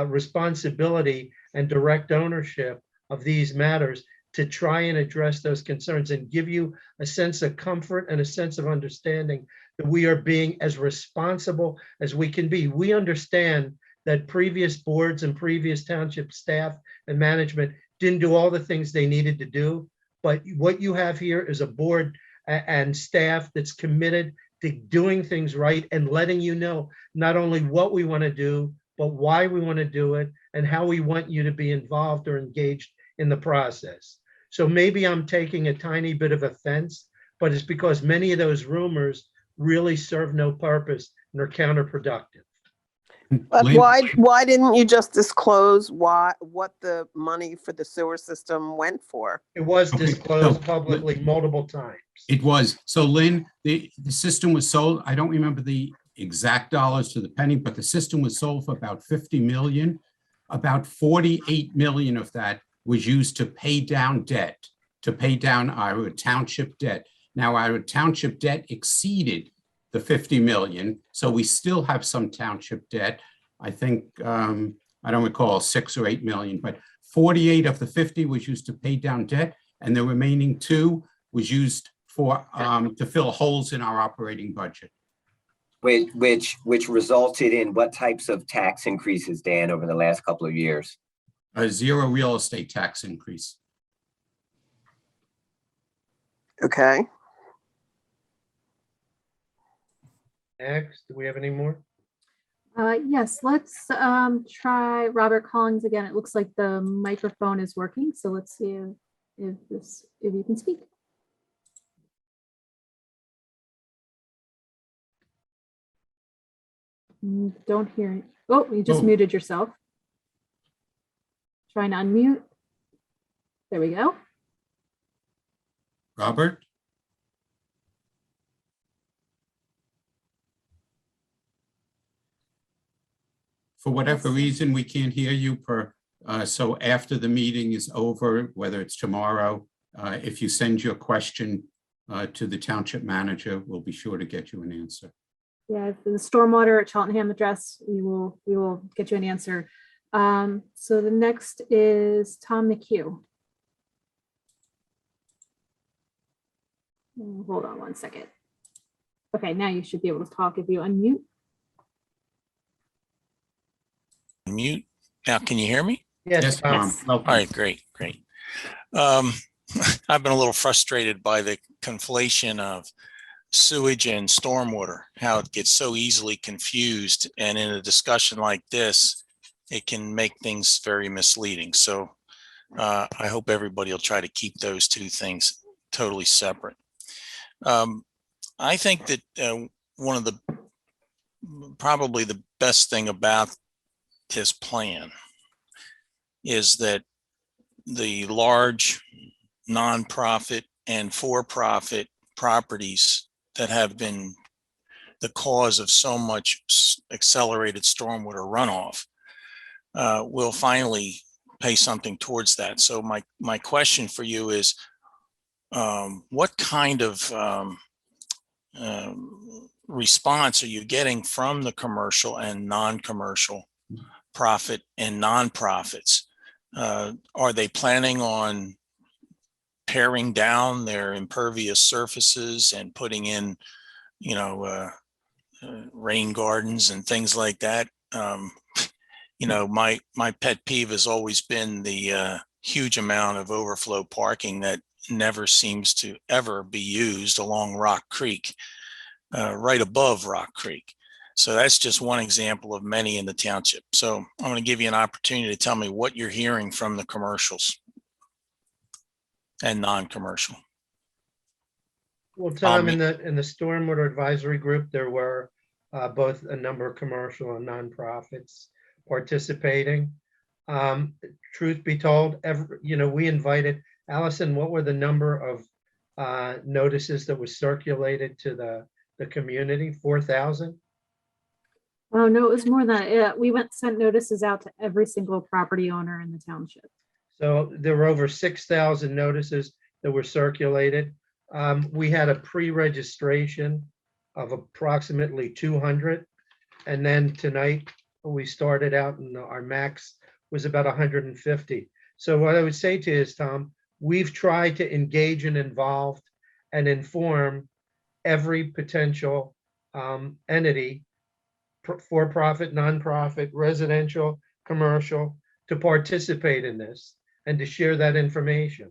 responsibility and direct ownership of these matters to try and address those concerns and give you a sense of comfort and a sense of understanding that we are being as responsible as we can be. We understand that previous boards and previous township staff and management didn't do all the things they needed to do, but what you have here is a board and staff that's committed to doing things right and letting you know not only what we want to do, but why we want to do it and how we want you to be involved or engaged in the process. So maybe I'm taking a tiny bit of offense, but it's because many of those rumors really serve no purpose and are counterproductive. But Lynn? why didn't you just disclose what the money for the sewer system went for? It was Okay, disclosed so- publicly multiple times. It was. So Lynn, the system was sold, I don't remember the exact dollars to the penny, but the system was sold for about 50 million. About 48 million of that was used to pay down debt, to pay down our township debt. Now, our township debt exceeded the 50 million, so we still have some township debt. I think, I don't recall, 6 or 8 million, but 48 of the 50 was used to pay down debt, and the remaining 2 was used for to fill holes in our operating budget. Which resulted in what types of tax increases, Dan, over the last couple of years? A 0 real estate tax increase. Okay. Next, do we have any more? Yes, let's try Robert Collins again. It looks like the microphone is working, so let's see if you can speak. Don't hear. Oh, you just muted yourself. Trying to unmute. There we go. Robert? For whatever reason, we can't hear you so after the meeting is over, whether it's tomorrow, if you send your question to the township manager, we'll be sure to get you an answer. Yeah, the stormwater at Cheltenham address, we will get you an answer. So the next is Tom McHugh. Hold on one second. Okay, now you should be able to talk if you unmute. Mute. Now, can you hear me? Yes, Tom. All right, great. I've been a little frustrated by the conflation of sewage and stormwater, how it gets so easily confused. And in a discussion like this, it can make things very misleading. So I hope everybody will try to keep those two things totally separate. I think that one of probably the best thing about this plan is that the large nonprofit and for-profit properties that have been the cause of so much accelerated stormwater runoff will finally pay something towards that. So my question for you is, what kind of response are you getting from the commercial and non-commercial profit and nonprofits? Are they planning on paring down their impervious surfaces and putting in, rain gardens and things like that? My pet peeve has always been the huge amount of overflow parking that never seems to ever be used along Rock Creek, right above Rock Creek. So that's just one example of many in the township. So I'm going to give you an opportunity to tell me what you're hearing from the commercials and non-commercial. Well, Tom, in the Stormwater Advisory Group, there were both a number of commercial and nonprofits participating. Truth be told, we invited, Allison, what were the number of notices that was circulated to the community? 4,000? Oh, no, it was more than that. We sent notices out to every single property owner in the township. So there were over 6,000 notices that were circulated. We had a pre-registration of approximately 200. And then tonight we started out and our max was about 150. So what I would say to you is, Tom, we've tried to engage and involve and inform every potential entity, for-profit, nonprofit, residential, commercial, to participate in this and to share that information.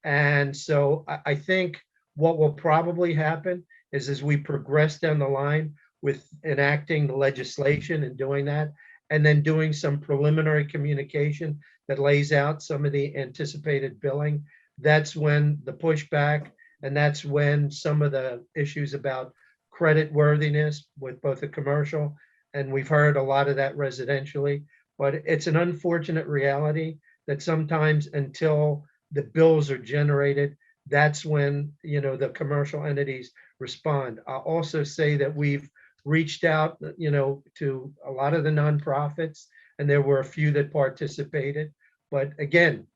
And so I think what will probably happen is as we progress down the line with enacting the legislation and doing that, and then doing some preliminary communication that lays out some of the anticipated billing, that's when the pushback, and that's when some of the issues about credit worthiness with both the commercial and we've heard a lot of that residentially, but it's an unfortunate reality that sometimes until the bills are generated, that's when, the commercial entities respond. I'll also say that we've reached out, to a lot of the nonprofits, and there were a few that participated. But again,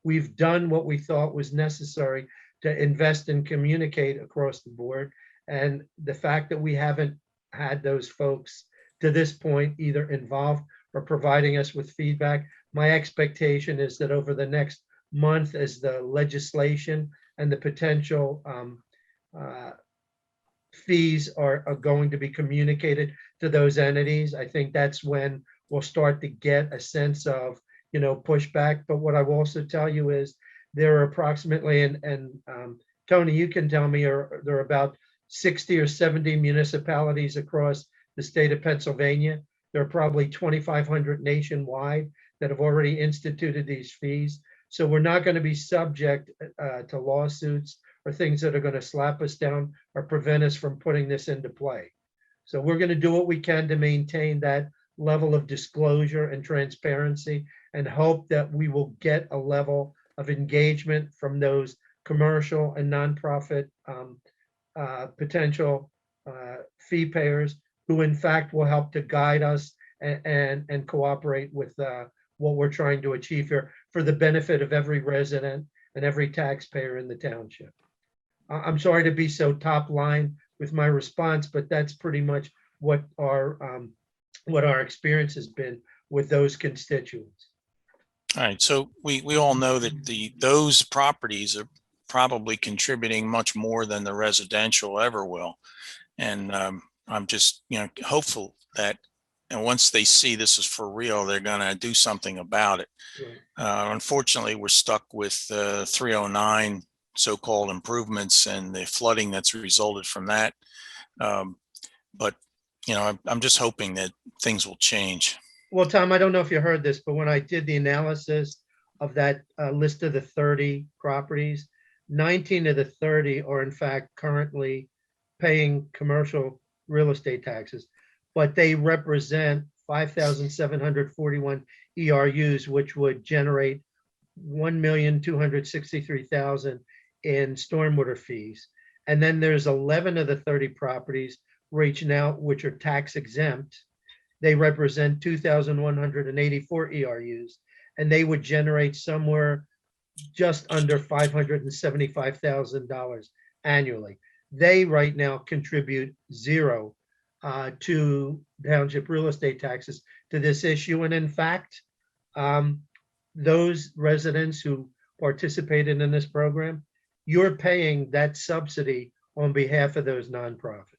we've done what we thought was necessary to invest and communicate across the board. And the fact that we haven't had those folks to this point either involved or providing us with feedback, my expectation is that over the next month, as the legislation and the potential fees are going to be communicated to those entities, I think that's when we'll start to get a sense of, pushback. But what I will also tell you is there are approximately, and Tony, you can tell me, there are about 60 or 70 municipalities across the state of Pennsylvania. There are probably 2,500 nationwide that have already instituted these fees. So we're not going to be subject to lawsuits or things that are going to slap us down or prevent us from putting this into play. So we're going to do what we can to maintain that level of disclosure and transparency, and hope that we will get a level of engagement from those commercial and nonprofit potential fee payers, who in fact will help to guide us and cooperate with what we're trying to achieve here for the benefit of every resident and every taxpayer in the township. I'm sorry to be so top line with my response, but that's pretty much what our experience has been with those constituents. All right, so we all know that those properties are probably contributing much more than the residential ever will. And I'm just, hopeful that, and once they see this is for real, they're gonna do something about it. Unfortunately, we're stuck with 309 so-called improvements and the flooding that's resulted from that. But, I'm just hoping that things will change. Well, Tom, I don't know if you heard this, but when I did the analysis of that list of the 30 properties, 19 of the 30 are in fact currently paying commercial real estate taxes, but they represent 5,741 ERUs, which would generate 1,263,000 in stormwater fees. And then there's 11 of the 30 properties which are tax exempt. They represent 2,184 ERUs, and they would generate somewhere just under $575,000 annually. They right now contribute zero to township real estate taxes to this issue. And in fact, those residents who participated in this program, you're paying that subsidy on behalf of those nonprofits.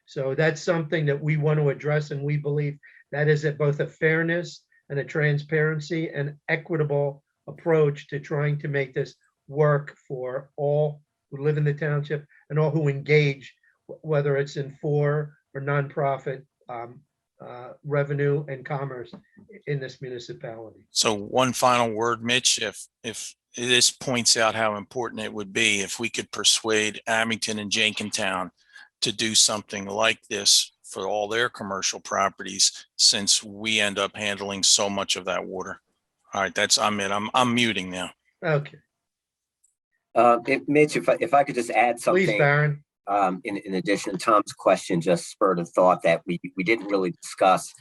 So that's something that we want to address, and we believe that is both a fairness and a transparency and equitable approach to trying to make this work for all who live in the township and all who engage, whether it's in for or nonprofit revenue and commerce in this municipality. So one final word, Mitch, if this points out how important it would be if we could persuade Abington and Jenkintown to do something like this for all their commercial properties, since we end up handling so much of that water. All right, I'm muting now. Okay. Mitch, if I could just add something. Please, Baron. In addition, Tom's question just spurred a thought that we didn't really discuss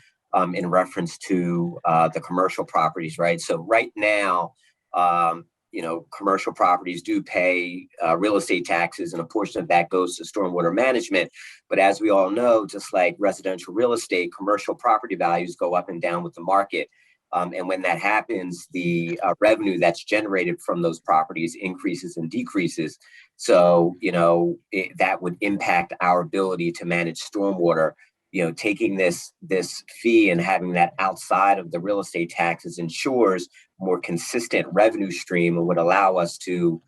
in reference to the commercial properties, right? So right now, commercial properties do pay real estate taxes, and a portion of that goes to stormwater management. But as we all know, just like residential real estate, commercial property values go up and down with the market. And when that happens, the revenue that's generated from those properties increases and decreases. So, that would impact our ability to manage stormwater. Taking this fee and having that outside of the real estate taxes ensures more consistent revenue stream and would allow us to,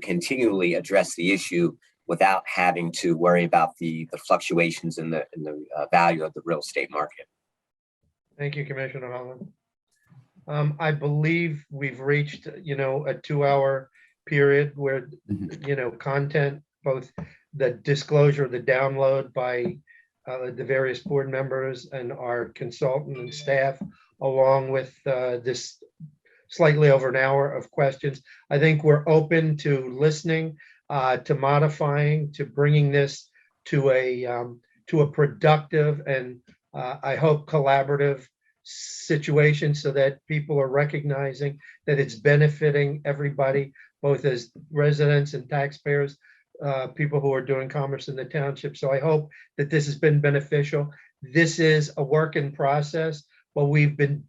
continually address the issue without having to worry about the fluctuations in the value of the real estate market. Thank you, Commissioner Holland. I believe we've reached, a 2-hour period where, content, both the disclosure, the download by the various board members and our consultant and staff, along with this slightly over an hour of questions. I think we're open to listening, to modifying, to bringing this to a productive and I hope collaborative situation so that people are recognizing that it's benefiting everybody, both as residents and taxpayers, people who are doing commerce in the township. So I hope that this has been beneficial. This is a work in process, but we've been,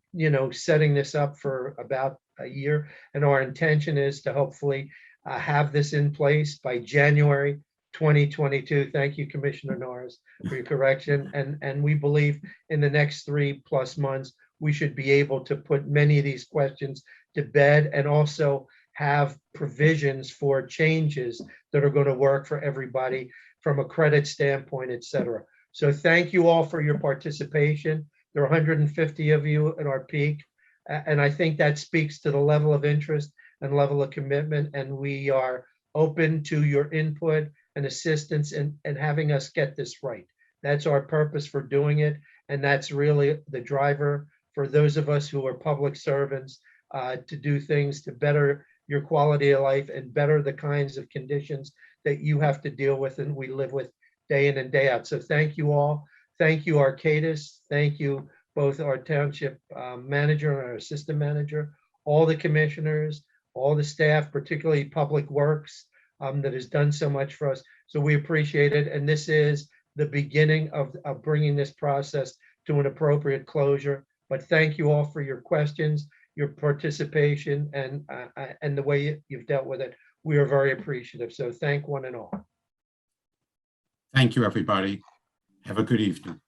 setting this up for about a year. And our intention is to hopefully have this in place by January 2022. Thank you, Commissioner Norris, for your correction. And we believe in the next 3+ months, we should be able to put many of these questions to bed and also have provisions for changes that are going to work for everybody from a credit standpoint, et cetera. So thank you all for your participation. There are 150 of you at our peak. And I think that speaks to the level of interest and level of commitment. And we are open to your input and assistance in having us get this right. That's our purpose for doing it. And that's really the driver for those of us who are public servants to do things to better your quality of life and better the kinds of conditions that you have to deal with and we live with day in and day out. So thank you all. Thank you, Arcadis. Thank you, both our township manager and our assistant manager, all the commissioners, all the staff, particularly Public Works, that has done so much for us. So we appreciate it. And this is the beginning of bringing this process to an appropriate closure. But thank you all for your questions, your participation, and the way you've dealt with it. We are very appreciative. So thank one and all. Thank you, everybody. Have a good evening.